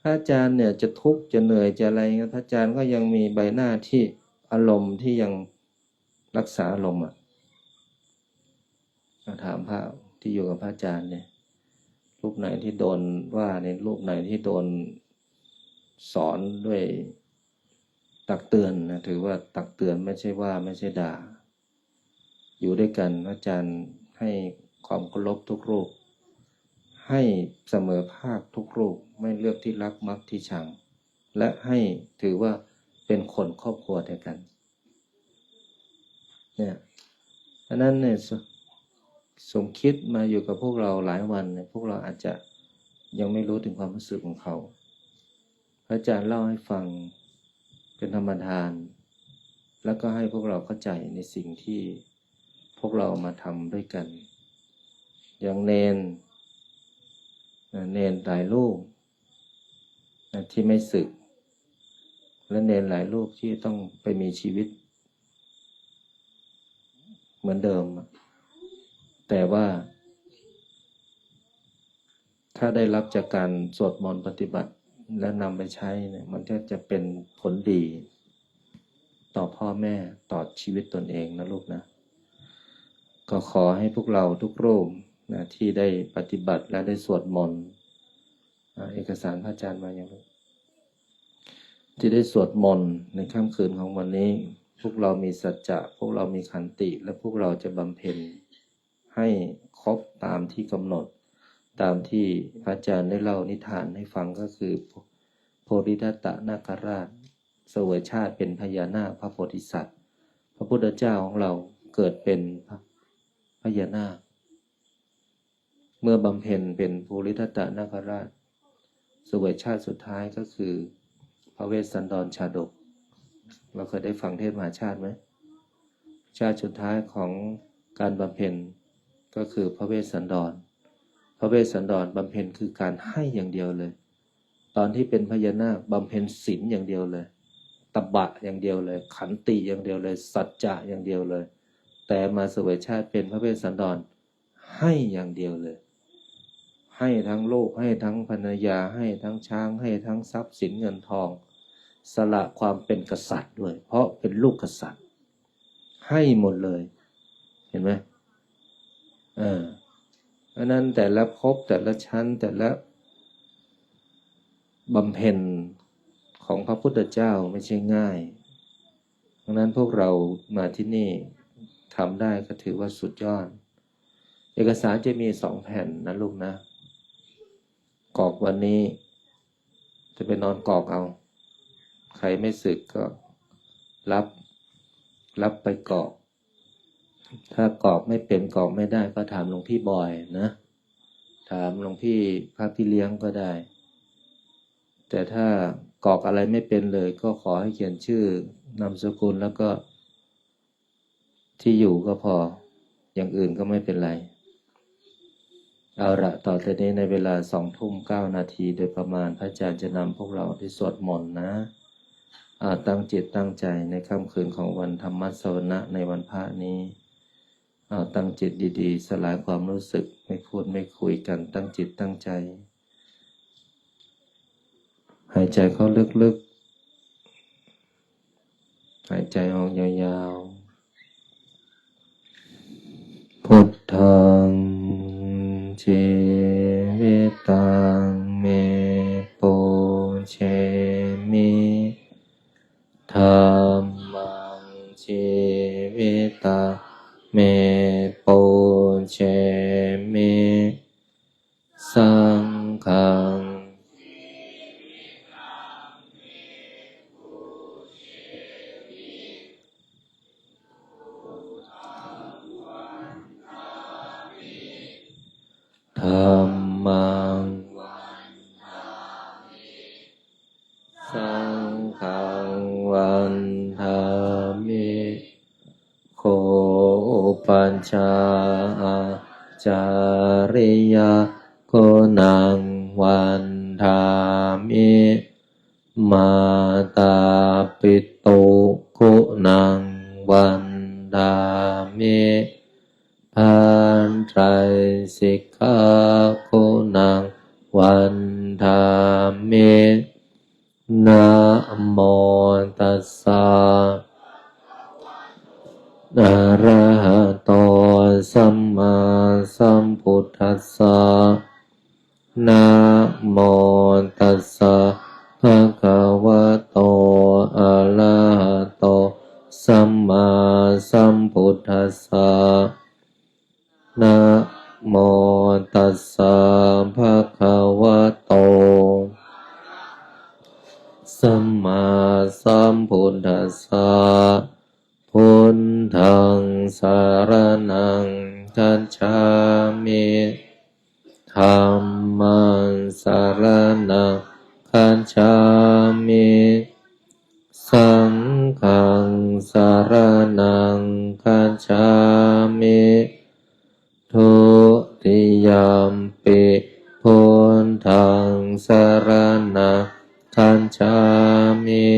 พระอาจารย์เนี่ยจะทุกข์จะเหนื่อยจะอะไรเงี้ยพระอาจารย์ก็ยังมีใบหน้าที่อารมณ์ที่ยังรักษาอารมณ์อ่ะถามพระที่อยู่กับพระอาจารย์เนี่ยรูปไหนที่โดนว่าในรูปไหนที่โดนสอนด้วยตักเตือนนะถือว่าตักเตือนไม่ใช่ว่าไม่ใช่ด่าอยู่ด้วยกันพระอาจารย์ให้ความเคารพทุกรูปให้เสมอภาคทุกรูปไม่เลือกที่รักมักที่ชังและให้ถือว่าเป็นคนครอบครัวเดียวกันเนี่ยอันนั้นเนี่ยสมคิดมาอยู่กับพวกเราหลายวันเนี่ยพวกเราอาจจะยังไม่รู้ถึงความรู้สึกของเขาพระอาจารย์เล่าให้ฟังเป็นธรรมทานแล้วก็ให้พวกเราเข้าใจในสิ่งที่พวกเรามาทำด้วยกันอย่างเนนหลายรูปที่ไม่สึกและเนนหลายรูปที่ต้องไปมีชีวิตเหมือนเดิมแต่ว่าถ้าได้รับจากการสวดมนต์ปฏิบัติและนำไปใช้เนี่ยมันก็จะเป็นผลดีต่อพ่อแม่ต่อชีวิตตนเองนะลูกนะก็ขอให้พวกเราทุกรูปนะที่ได้ปฏิบัติและได้สวดมนต์เอกสารพระอาจารย์มาอย่างลูกที่ได้สวดมนต์ในค่ำคืนของวันนี้พวกเรามีสัจจะพวกเรามีขันติและพวกเราจะบำเพ็ญให้ครบตามที่กำหนดตามที่พระอาจารย์ได้เล่านิทานให้ฟังก็คือโพธิทัตตนาคราชเสวยชาติเป็นพญานาคพระโพธิสัตว์พระพุทธเจ้าของเราเกิดเป็นพญานาคเมื่อบำเพ็ญเป็นโพธิทัตตนาคราชเสวยชาติสุดท้ายก็คือพระเวสสันดรชาดกเราเคยได้ฟังเทศมหาชาติไหมชาติสุดท้ายของการบำเพ็ญก็คือพระเวสสันดรพระเวสสันดรบำเพ็ญคือการให้อย่างเดียวเลยตอนที่เป็นพญานาคบำเพ็ญศีลอย่างเดียวเลยตบะอย่างเดียวเลยขันติอย่างเดียวเลยสัจจะอย่างเดียวเลยแต่มาเสวยชาติเป็นพระเวสสันดรให้อย่างเดียวเลยให้ทั้งโลกให้ทั้งภรรยาให้ทั้งช้างให้ทั้งทรัพย์สินเงินทองสละความเป็นกษัตริย์ด้วยเพราะเป็นลูกกษัตริย์ให้หมดเลยเห็นไหมเพราะนั้นแต่ละภพแต่ละชั้นแต่ละบำเพ็ญของพระพุทธเจ้าไม่ใช่ง่ายดังนั้นพวกเรามาที่นี่ทำได้ก็ถือว่าสุดยอดเอกสารจะมี2 แผ่นนะลูกนะกรอกวันนี้จะไปนอนกรอกเอาใครไม่สึกก็รับไปกรอกถ้ากรอกไม่เป็นกรอกไม่ได้ก็ถามหลวงพี่บอยนะถามหลวงพี่พระพี่เลี้ยงก็ได้แต่ถ้ากรอกอะไรไม่เป็นเลยก็ขอให้เขียนชื่อนามสกุลแล้วก็ที่อยู่ก็พออย่างอื่นก็ไม่เป็นไรเอาละต่อจากนี้ในเวลา20:09 โดยประมาณพระอาจารย์จะนำพวกเราที่สวดมนต์นะตั้งจิตตั้งใจในค่ำคืนของวันธรรมสวนะในวันพระนี้ตั้งจิตดีๆสลายความรู้สึกไม่พูดไม่คุยกันตั้งจิตตั้งใจหายใจเข้าลึกๆหายใจออกยาวๆพุทธังชีวิตังเมปุเชมิธัมมังชีวิตังเมปุเชมิสังฆัง ธัมมังสังฆังวันธามิโคปัญชาจาริยาโคนังวันธามิมาตาปิตุคุนังวันธามิพันไตรสิกขาคุนังวันธามินะโมตัสสะอะระหะโตสัมมาสัมพุทธัสสะนะโมตัสสะภะคะวะโตอะระหะโตสัมมาสัมพุทธัสสะนะโมตัสสะภะคะวะโตสัมมาสัมพุทธัสสะพุทธังสารนังคัจฉามิธัมมังสารนังคัจฉามิสังฆังสารนังคัจฉามิทุติยัมปิพุทธังสารนังคัจฉามิ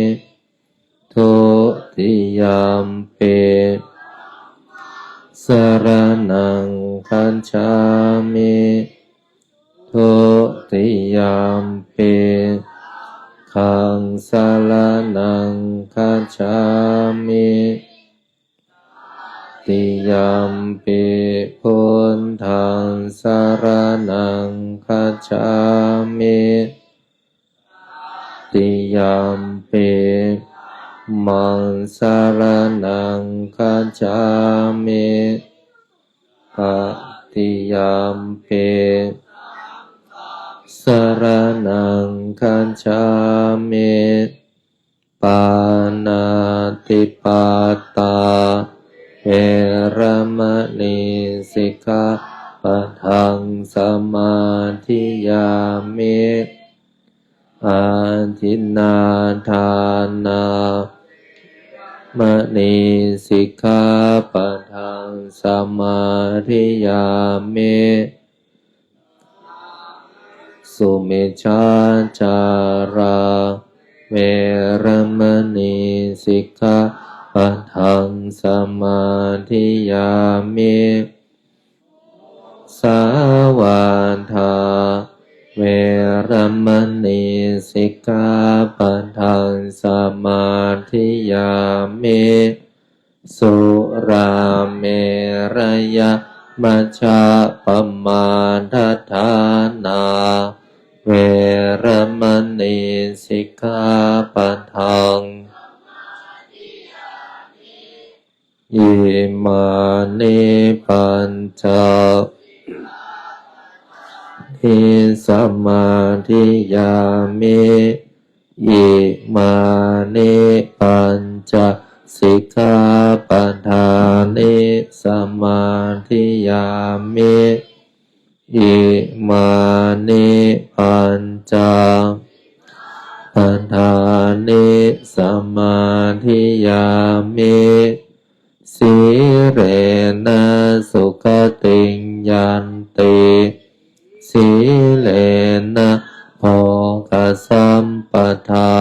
ทุติยัมปิสรณังคัจฉามิทุติยัมปิขังสรณังคัจฉามิติยัมปิพุทธังสรณังคัจฉามิติยัมปิมังสรณังคัจฉามิปฏิยัมปิสรณังคัจฉามิปานาติปาตาเวรมณีสิกขาปะทังสมาธิยามิอาทินนาทานา มณีสิกขาปะทังสมาธิยามิสุมิจฉาจาราเวรมณีสิกขาปะทังสมาธิยามิสาวาทาเวรมณีสิกขาปะทังสมาธิยามิสุราเมรยมัชฌะปมาทัฏฐานาเวรมณีสิกขาปะทังอิมานิปัญจทิสัมมาทิยามิอิมานิปัญจสิกขาปะทานิสัมมาทิยามิอิมานิปัญจปะทานิสัมมาทิยามิสีเรนะสุขติงยันติสีเลนะโภคสัมปทา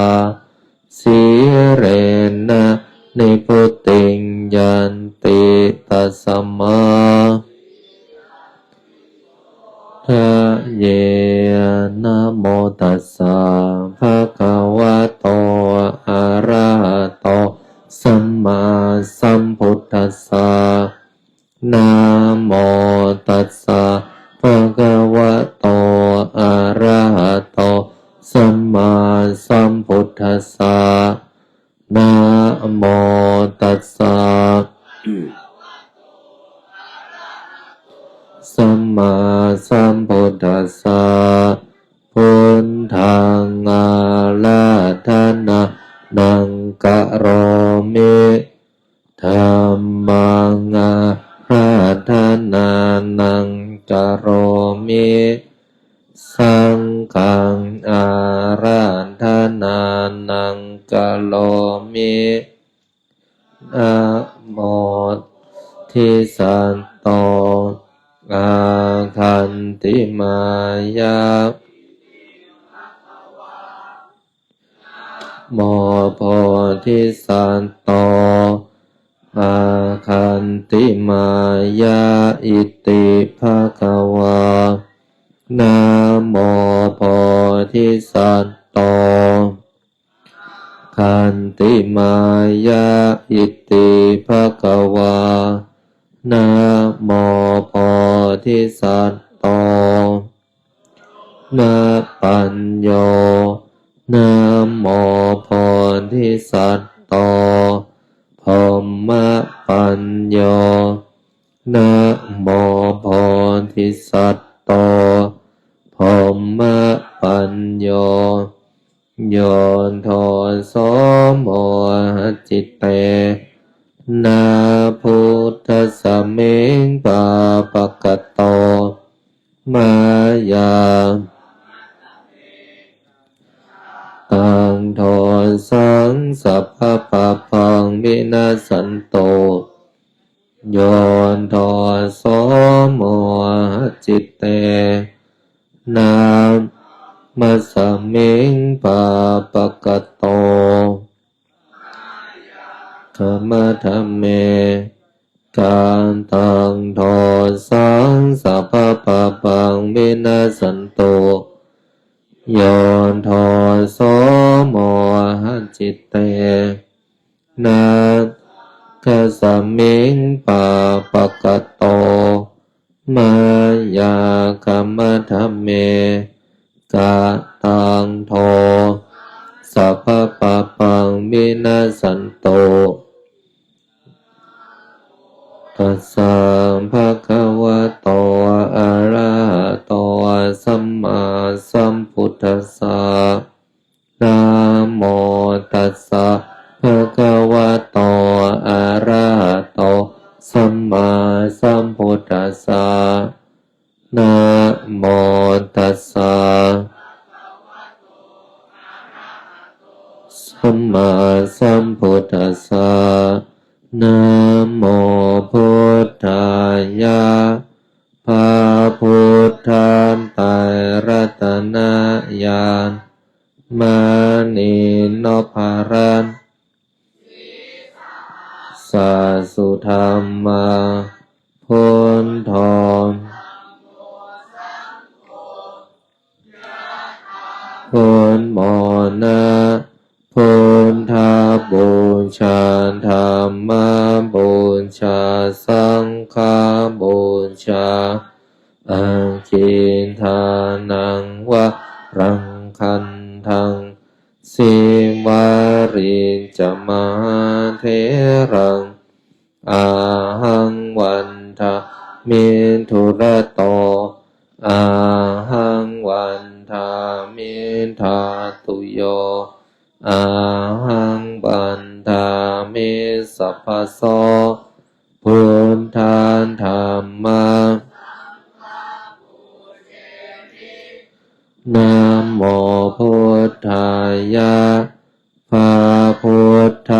สีเรนะนิพุติงยันติตัสสมาทะเยนะโมตัสสะภะคะวะโตอะระหะโตสัมมาสัมพุทธัสสะนะโมตัสสะภะคะวะโตอะระหะโตสัมมาสัมพุทธัสสะนะโมตัสสะสัมมาสัมพุทธัสสะพุทธังอาราธนานังกะโรมิธัมมังอาราธนานัง จโรมิสังฆังอาราธนานังกะโลมินะโมทิสันโตอาคันติมายะโมโพธิสัตโตอาคันติมายะอิติภะคะวะนะโมโพธิสัตโตคันติมายะอิติภะคะวะนะโมโพธิสัตโตนะปัญโยนะโมโพธิสัตโตพรหมปัญโยนะโมโพธิสัตโตพรหมปัญโยโยนโทโสโมหจิตเตนะพุทธสมิงปะปะกะโตมายาตังโทสังสัพพะปะพังวินาสันโตโยนโทโสโมหจิตเตนะมัสสมิงปะปะกะโตธรรมะธัมเมการตังโทสังสัพพะปะปังวินาสันโตโยนโทโสโมหจิตเตนะคัสสมิงปะปะกะโตมายาคัมมะธัมเมกะตังโทสัพพะปะปังวินาสันโตตัสสะภะคะวะโตอะระหะโตสัมมาสัมพุทธัสสะนะโมตัสสะภะคะวะโตอะระหะโตสัมมาสัมพุทธัสสะนะโมตัสสะสัมมาสัมพุทธัสสะนะโมพุทธายะพระพุทธานไตรรัตนญาณมณีนพรัตน์สัสสุธรรมาพุทโธพุทโมนะพุทธบูชาธรรมบูชาสังฆบูชาอาคินทานังวะรังคันทังสิวาริจมหาเถรังอาหังวันทามิทุระโตอาหังวันทามิทาตุโยอาหังบันทามิสัพพะโสพุทธานธรรมังนะโมพุทธายะพระพุทธ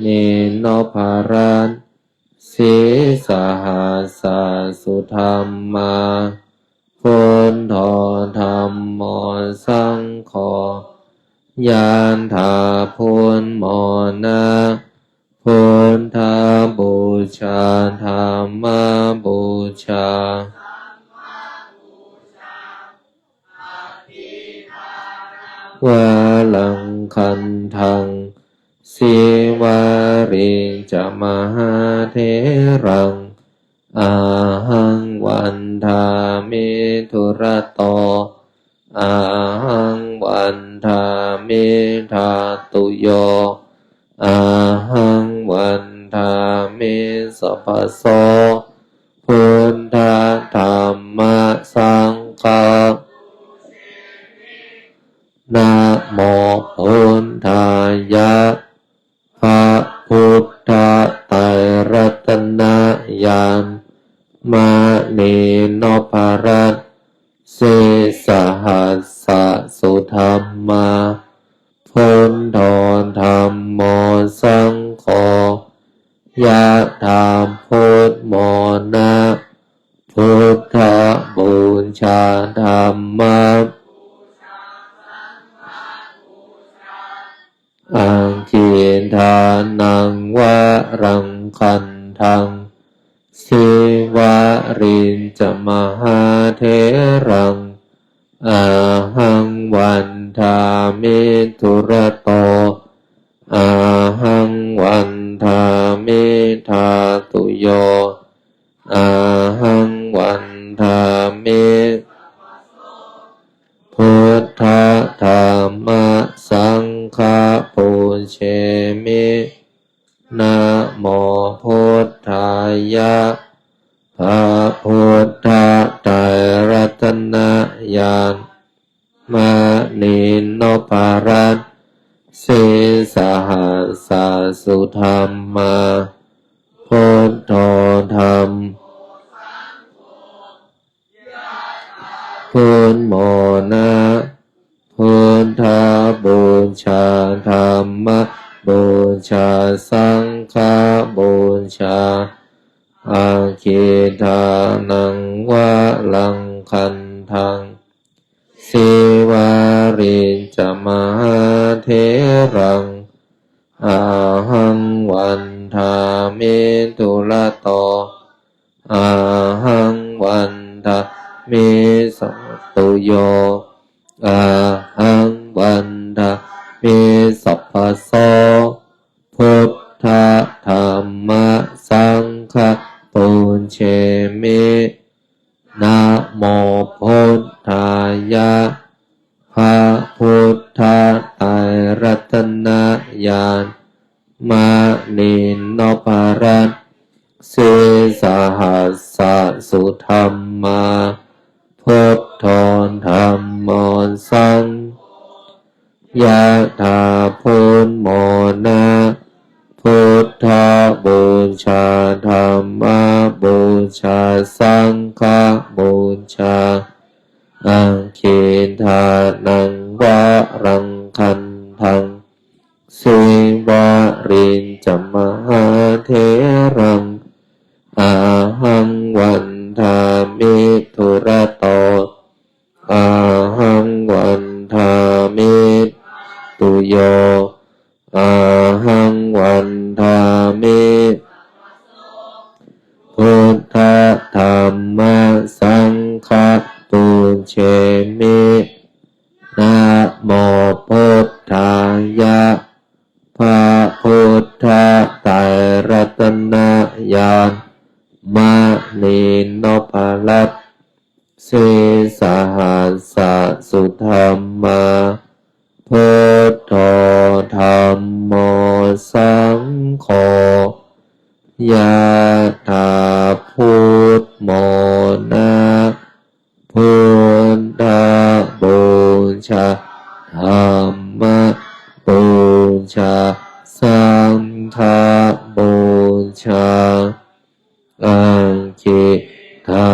นิโนภารันสีสหัสสุธรรมาพุทโธธัมโมสังโฆยานถาพุทโมนะพุทธบูชาธรรมบูชาวะลังคันทังสิวาริจมหาเถรังอาหังวันทามิทุระโตอาหังวันทามิทาตุโยอาหังวันทามิสัพพะโสพุทธธัมมะสังฆะนะโมพุทธายะพระพุทธไตรรัตน ยะถาพุทโมนะพุทธบูชาธัมมะอังคีทานังวะรังคันทังสิวะรินจมหาเถรังอาหังวันทามิทุระโตอาหังวันทามิทาตุโยอาหังวันทามิพุทธธัมมสังฆปูเชมินะโมพุทธายะพระพุทธไตรรัตนญาณมานินโนภารัตสิสหัสสสุธรรมาพุทโธธรรมพุทโมนะพุทธบูชาธัมมบูชาสังฆบูชาอาคิทานังวะลังคันทังสิวาริจมหาเถรังอาหังวันทามิทุระโตอาหังวันทามิสัตุโยอาหังวันทามิสัพพโสพุทธธัมมสังฆปูเชมินะโมพุทธายะพระพุทธไตรรัตนญาณมานินโนภารัตสิสหัสสสุธรรมาพุทโธธรรมโมสังยะถาพุทโมนะพุทธบูชาธัมมบูชาสังฆบูชาอังคีทานังวะรังคันทังสิวะรินจมหาเถรังอาหังวันทามิทุระโตอาหังวันทามิตุโยอาหังวันทามิพุทธธัมมสังฆปูเชมินะโมพุทธายะพระพุทธไตรรัตนญาณมานินโนภารัตสิสหัสสสุธรรมาพุทโธธัมโมสังโฆยะถาพุทโมนะพุทธบูชาธัมมบูชาสังฆบูชาอังคิทา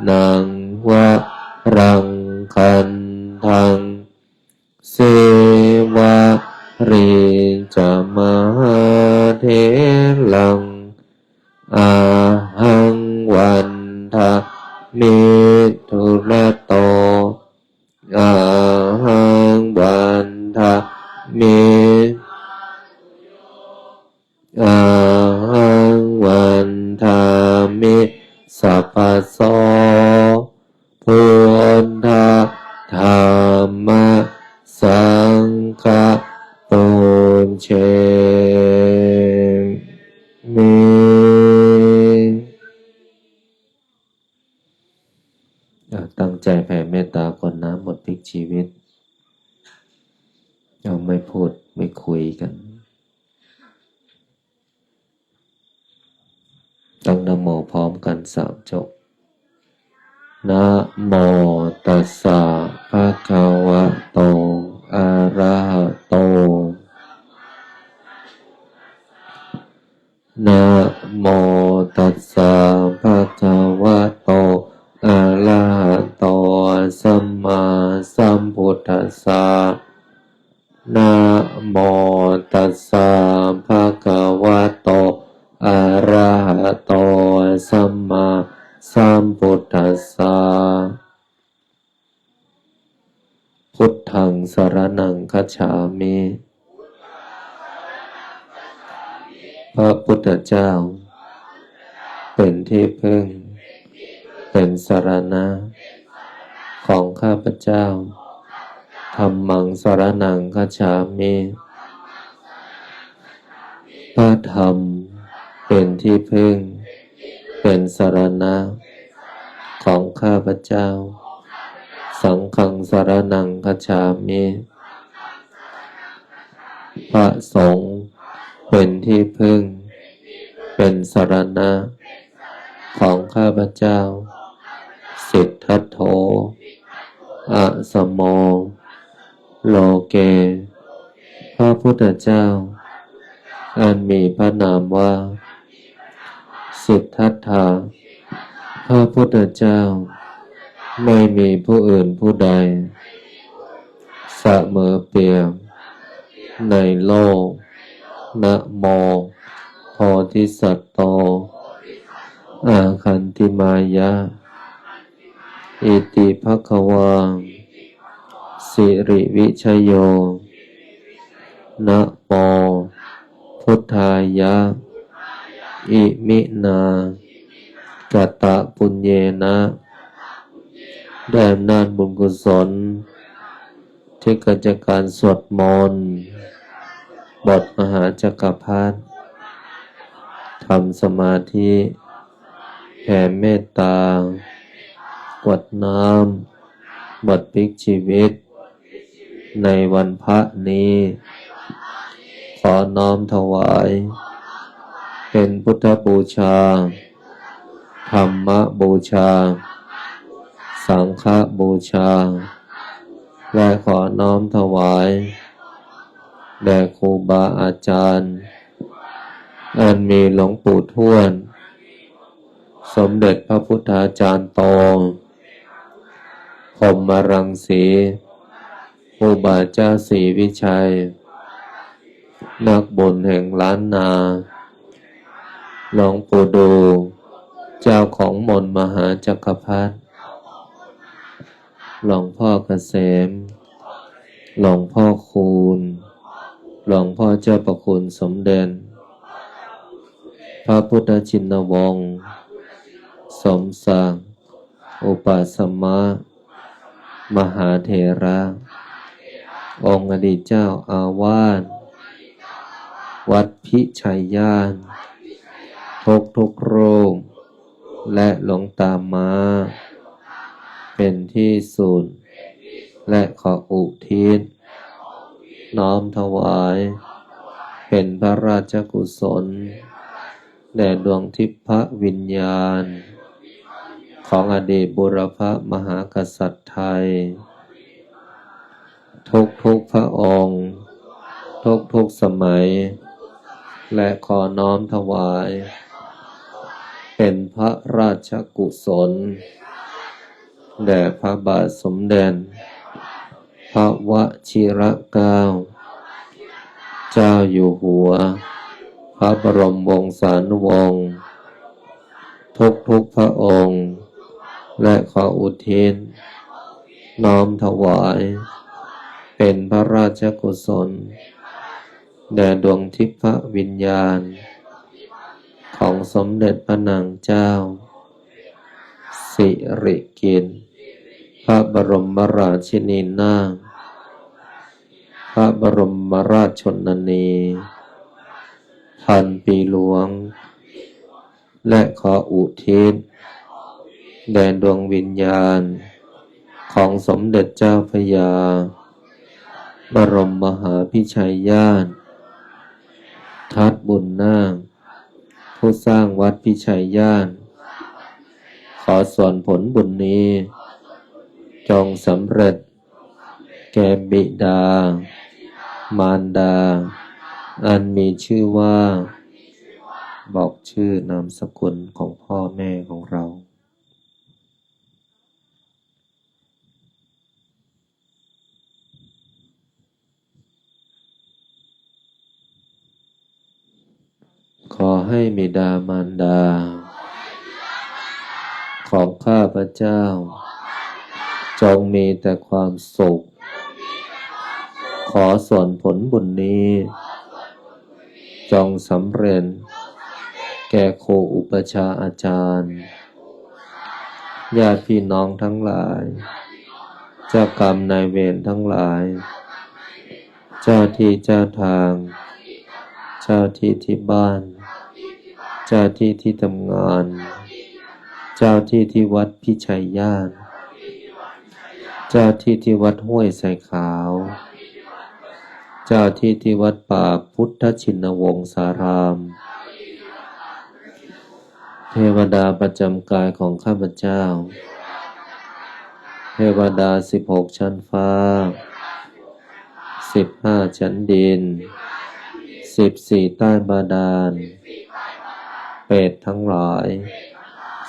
นังวะรังคันทังสิวะริจมหาเถรังอาหังวันทามิทุระโตอาหังวันทามิอาหังวันทามิสัพพโสพุทธธัมมสังฆปูเชมิตั้งใจแผ่เมตตาก่อนนะหมดพลิกชีวิตเราไม่พูดไม่คุยกันตั้งนะโมพร้อมกัน3 จบนะโมตัสสะภะคะวะโตอะระหะโตนะโมตัสสะภะคะวะโตอะระหะโตสัมมาสัมพุทธัสสะนะโมตัสสะภะคะวะโตอะ พระพุทธเจ้าเป็นที่พึ่งเป็นสรณะของข้าพเจ้าธัมมังสรณังคัจฉามิพระธรรมเป็นที่พึ่งเป็นสรณะของข้าพเจ้าสังฆังสรณังคัจฉามิพระสงฆ์เป็นที่พึ่งเป็นสรณะของข้าพเจ้าสิทธัตโถอะสมโมโลเกพระพุทธเจ้าอันมีพระนามว่าสิทธัตถะพระพุทธเจ้าไม่มีผู้อื่นผู้ใดเสมอเปรียบในโลกนะโมโพธิสัตว์โตอาคันติมายะอิติภควาสิริวิชโยนะโมพุทธายะอิมินากตปุญเยนะได้อำนาจบุญกุศลที่เกิดจากการสวดมนต์บทมหาจักรพรรดิทำสมาธิแผ่เมตตากรวดน้ำบทพลิกชีวิตในวันพระนี้ขอน้อมถวายเป็นพุทธบูชาธรรมบูชาสังฆบูชาและขอน้อมถวายแด่ครูบาอาจารย์อันมีหลวงปู่ทวดสมเด็จพระพุทธาจารย์โตพรหมรังสีครูบาเจ้าศรีวิชัยนักบุญแห่งล้านนาหลวงปู่ดูเจ้าของมนต์มหาจักรพรรดิหลวงพ่อเกษมหลวงพ่อคูณหลวงพ่อเจ้าประคุณสมเด็จพระพุทธชินวงศ์สมศักดิ์อุปสมะมหาเถระองค์อดีตเจ้าอาวาสวัดพิชัยญาณทุกรูปและหลวงตามาเป็นที่สุดและขออุทิศน้อมถวายเป็นพระราชกุศลแด่ดวงทิพวิญญาณของอดีตบุรพมหากษัตริย์ไทยทุกพระองค์ทุกสมัยและขอน้อมถวายเป็นพระราชกุศลแด่พระบาทสมเด็จพระวชิรเกล้าเจ้าอยู่หัวพระบรมวงศานุวงศ์ทุกพระองค์และขออุทิศน้อมถวายเป็นพระราชกุศลแด่ดวงทิพวิญญาณของสมเด็จพระนางเจ้าสิริกิติ์พระบรมราชินีนาถพระบรมราชชนนีพันปีหลวงและขออุทิศแด่ดวงวิญญาณของสมเด็จเจ้าพระยาบรมมหาพิชัยญาณทัดบุญนาคผู้สร้างวัดพิชัยญาณขอส่วนผลบุญนี้จงสำเร็จแก่บิดามารดาอันมีชื่อว่าบอกชื่อนามสกุลของพ่อแม่ของเราขอให้บิดามารดาของข้าพเจ้าจงมีแต่ความสุขขอส่วนผลบุญนี้ จงสำเร็จแก่ครูอุปชฌาย์อาจารย์ญาติพี่น้องทั้งหลายเจ้ากรรมนายเวรทั้งหลายเจ้าที่เจ้าทางเจ้าที่ที่บ้านเจ้าที่ที่ทำงานเจ้าที่ที่วัดพิชัยญาติเจ้าที่ที่วัดห้วยไสขาวเจ้าที่ที่วัดป่าพุทธชินวงศารามเทวดาประจำกายของข้าพเจ้าเทวดา16ชั้นฟ้า15ชั้นดิน14ใต้บาดาลเปรตทั้งหลาย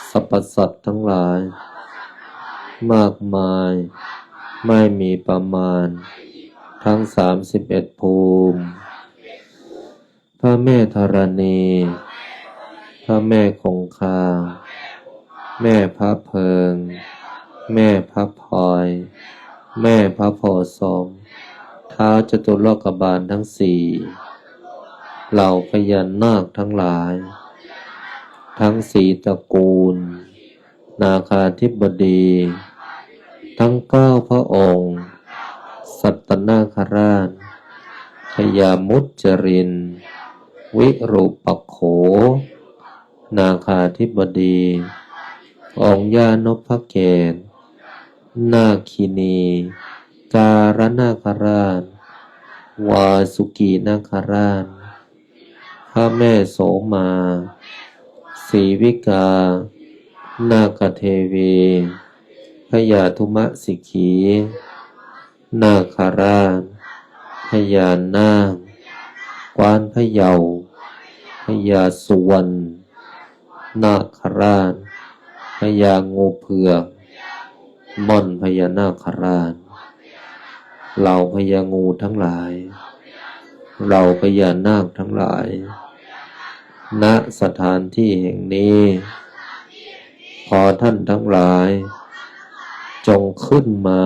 สรรพสัตว์ทั้งหลายมากมายไม่มีประมาณทั้ง31ภูมิพระแม่ธรณีพระแม่คงคาแม่พระเพิงแม่พระพลอยแม่พระโพธิ์สมท้าวจตุโลกบาลทั้งสี่เหล่าพญานาคทั้งหลายทั้งสี่ตระกูลนาคาธิบดีทั้ง9พระองค์สัตตนาคราชพญามุจรินวิรูปักโขนาคาธิบดีองค์ย่านพเกศนาคินีการนาคราชวาสุกีนาคราชพระแม่โสมาศรีวิกานาคเทวีพญาธุมสิกขีนาคราชพญานาคกวานพะเยาพญาสุวรรณนาคราชพญางูเผือกม่อนพญานาคราชเหล่าพญางูทั้งหลายเหล่าพญานาคทั้งหลายณสถานที่แห่งนี้ขอท่านทั้งหลายจงขึ้นมา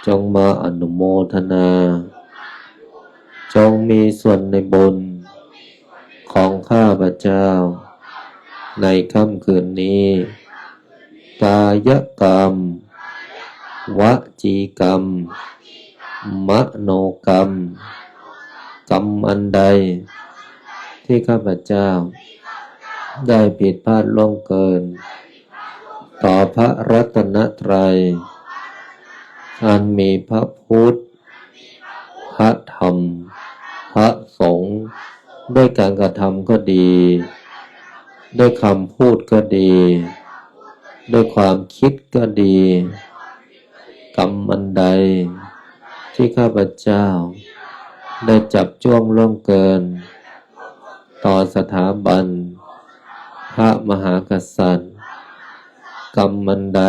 จงมาอนุโมทนาจงมีส่วนในบุญของข้าพเจ้าในค่ำคืนนี้กายกรรมวจีกรรมมโนกรรมกรรมอันใดที่ข้าพเจ้าได้ผิดพลาดล่วงเกินต่อพระรัตนตรัยอันมีพระพุทธพระธรรมพระสงฆ์ด้วยการกระทำก็ดีด้วยคำพูดก็ดีด้วยความคิดก็ดีกรรมอันใดที่ข้าพเจ้าได้จับจ้วงล่วงเกินต่อสถาบันพระมหากษัตริย์กรรมอันใด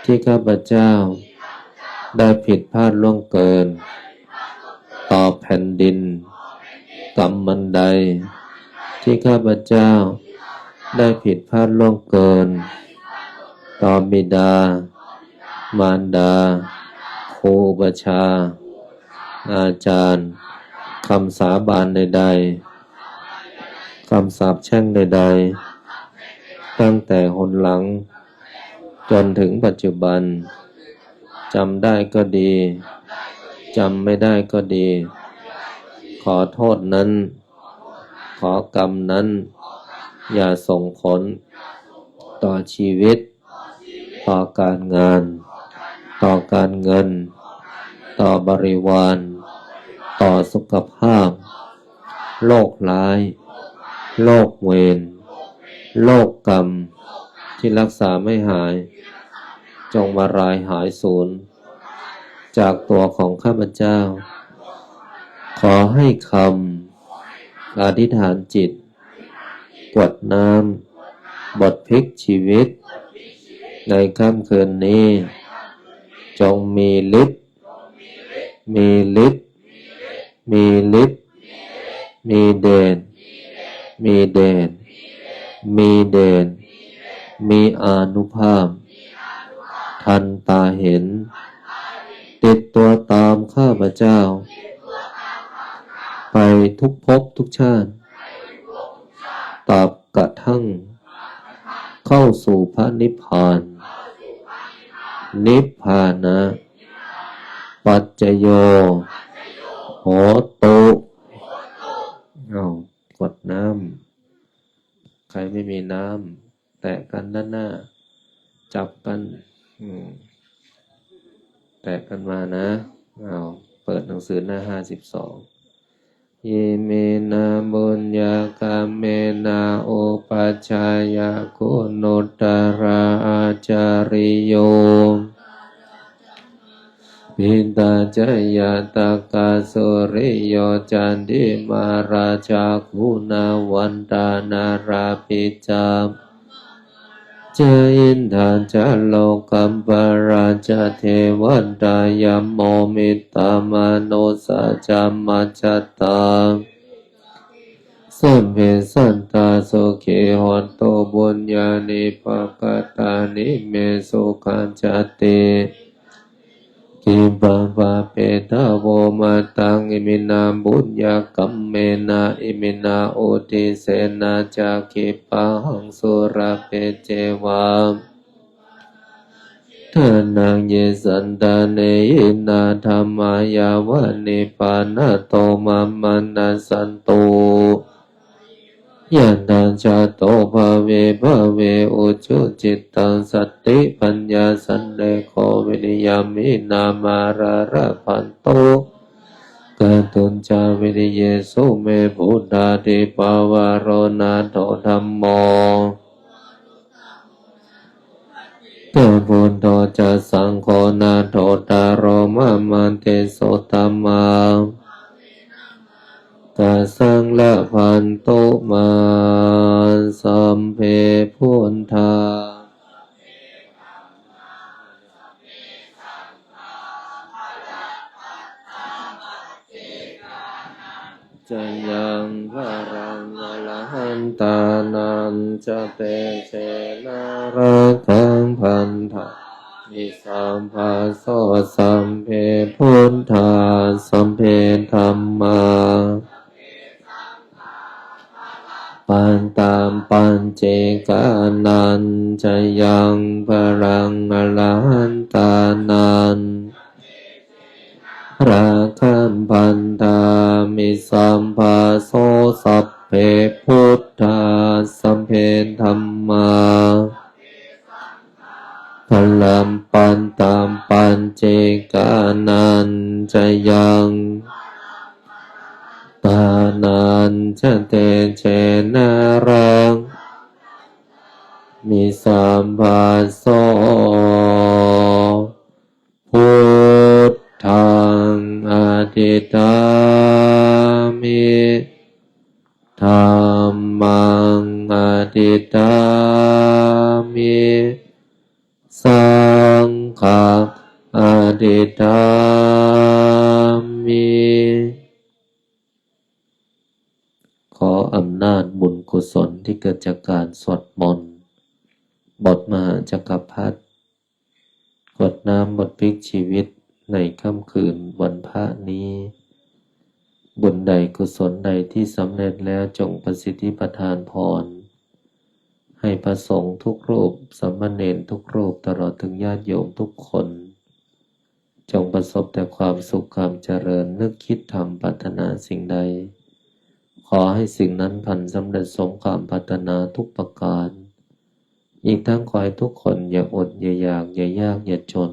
ที่ข้าพเจ้าได้ผิดพลาดล่วงเกินต่อแผ่นดินกรรมอันใดที่ข้าพเจ้าได้ผิดพลาดล่วงเกินต่อบิดามารดาครูอุปัชฌาย์อาจารย์คำสาบานใดๆคำสาปแช่งใดๆตั้งแต่หนหลังจนถึงปัจจุบันจำได้ก็ดีจำไม่ได้ก็ดีขอโทษนั้นขอกรรมนั้นอย่าส่งผลต่อชีวิตต่อการงานต่อการเงินต่อบริวารต่อสุขภาพโรคร้ายโรคเวรโรคกรรมที่รักษาไม่หายจงมารายหายสูญจากตัวของข้าพเจ้าขอให้คำอธิษฐานจิตกรวดน้ำบทพลิกชีวิตในค่ำคืนนี้จงมีฤทธิ์มีฤทธิ์มีฤทธิ์มีเดชมีเดชมีเดชมีอานุภาพทันตาเห็นติดตัวตามข้าพเจ้าไป ไปทุกภพทุกชาติตราบกระทั่งเข้าสู่พระนิพพานนิพพานะปัจจโยโหตุเอากดน้ำใครไม่มีน้ำแตะกันด้านหน้าจับกันแตะกันมานะเอาเปิดหนังสือหน้า52 เยเมนะบุญญากรรมเมนะอุปัชฌายาคุณุตตราอาจาริโยปิตาจยาตากาสุริโยจันติมาราชาคุณาวันตานาราปิจามเจอินทาจาโลกัมปราชาเทวันตายมโมมิตามโนสัจจมัจจตาสัมเพสันตาโสเขหนโตบุญญาณิปกตานิเมสุขันจติกิปัปะเปตาโวมาตังอิมินาบุญญากัมเมนะอิมินาอุติเสนาจาคิปังสุราเปเจวาทานังเยสันตาเนยินาธรรมายาวะนิปานะโตมัมมานะสันตุยันตัญชาโตภะเวอุจุจิตตังสัตติปัญญาสันเดโควิริยามินามาราระพันโตกตุญจาวิริเยสุเมพุทธาติปาวาโรนาโถธัมโมเตปุณโตจะสังโฆนาโถตารโรมามันเตโสตัมมาตาสังละพันโตมาสัมเพพุทธาจะยังพระรังอรหันตานันจะเตเชนารักังพันธะมิสัมภาโสสัมเพพุทธาสัมเพธัมมาปันตามปัญเจกานันจะยังพระรังอรหันตานันราคัมพันธามิสัมภาโสสัพเพพุทธาสัมเพธัมมาพลัมปันตามปัญเจกานันจะยังตานันจะเตเจนารังมิสัมภาโสพุทธังอธิตามิธัมมังอธิตามิสังฆังอธิตามิขออำนาจบุญกุศลที่เกิดจากการสวดมนต์บทมหาจักรพรรดิกรวดน้ำบทพลิกชีวิตในค่ำคืนวันพระนี้บุญใดกุศลใดที่สำเร็จแล้วจงประสิทธิประทานพรให้พระสงฆ์ทุกรูปสามเณรทุกรูปตลอดถึงญาติโยมทุกคนจงประสบแต่ความสุขความเจริญนึกคิดทำปรารถนาสิ่งใดขอให้สิ่งนั้นพันสำเร็จสมความปรารถนาทุกประการอีกทั้งขอให้ทุกคนอย่าอดอย่าอยากอย่ายากอย่าจน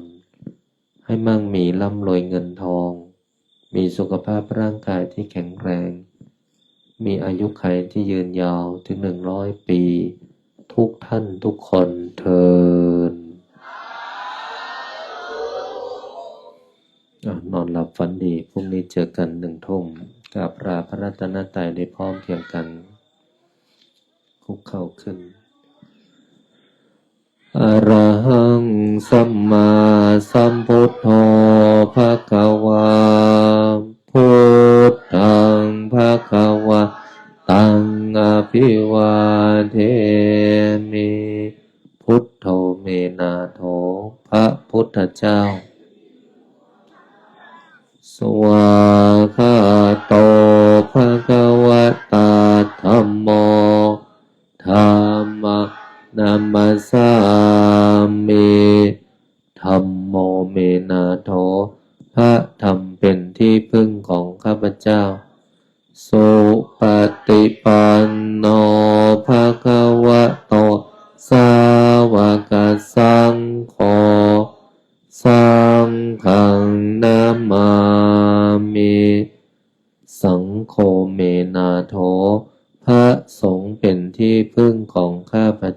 ให้มั่งมีร่ำรวยเงินทองมีสุขภาพร่างกายที่แข็งแรงมีอายุขัยที่ยืนยาวถึง100 ปีทุกท่านทุกคนเทอญนอนหลับฝันดีพรุ่งนี้เจอกัน1 ทุ่มกราบลาพระรัตนตรัยได้พร้อมเพรียงกันคุกเข่าขึ้นอะระหังสัมมาสัมพุทโธภะคะวาพุทธังภะคะวะตังอะภิวาเทมิพุทโธเมนะโธพระพุทธเจ้า สวาคาโตภะคะวะตาธัมโมธัมมังนัมมัสสามิธัมโมเมนะโถพระธรรมเป็นที่พึ่งของข้าพเจ้าสุปฏิปันโนภะคะวะโตสาวกสังโฆสังฆังนามามิสังโฆเมนะโถพระสงฆ์เป็นที่พึ่งของข้าพเจ้า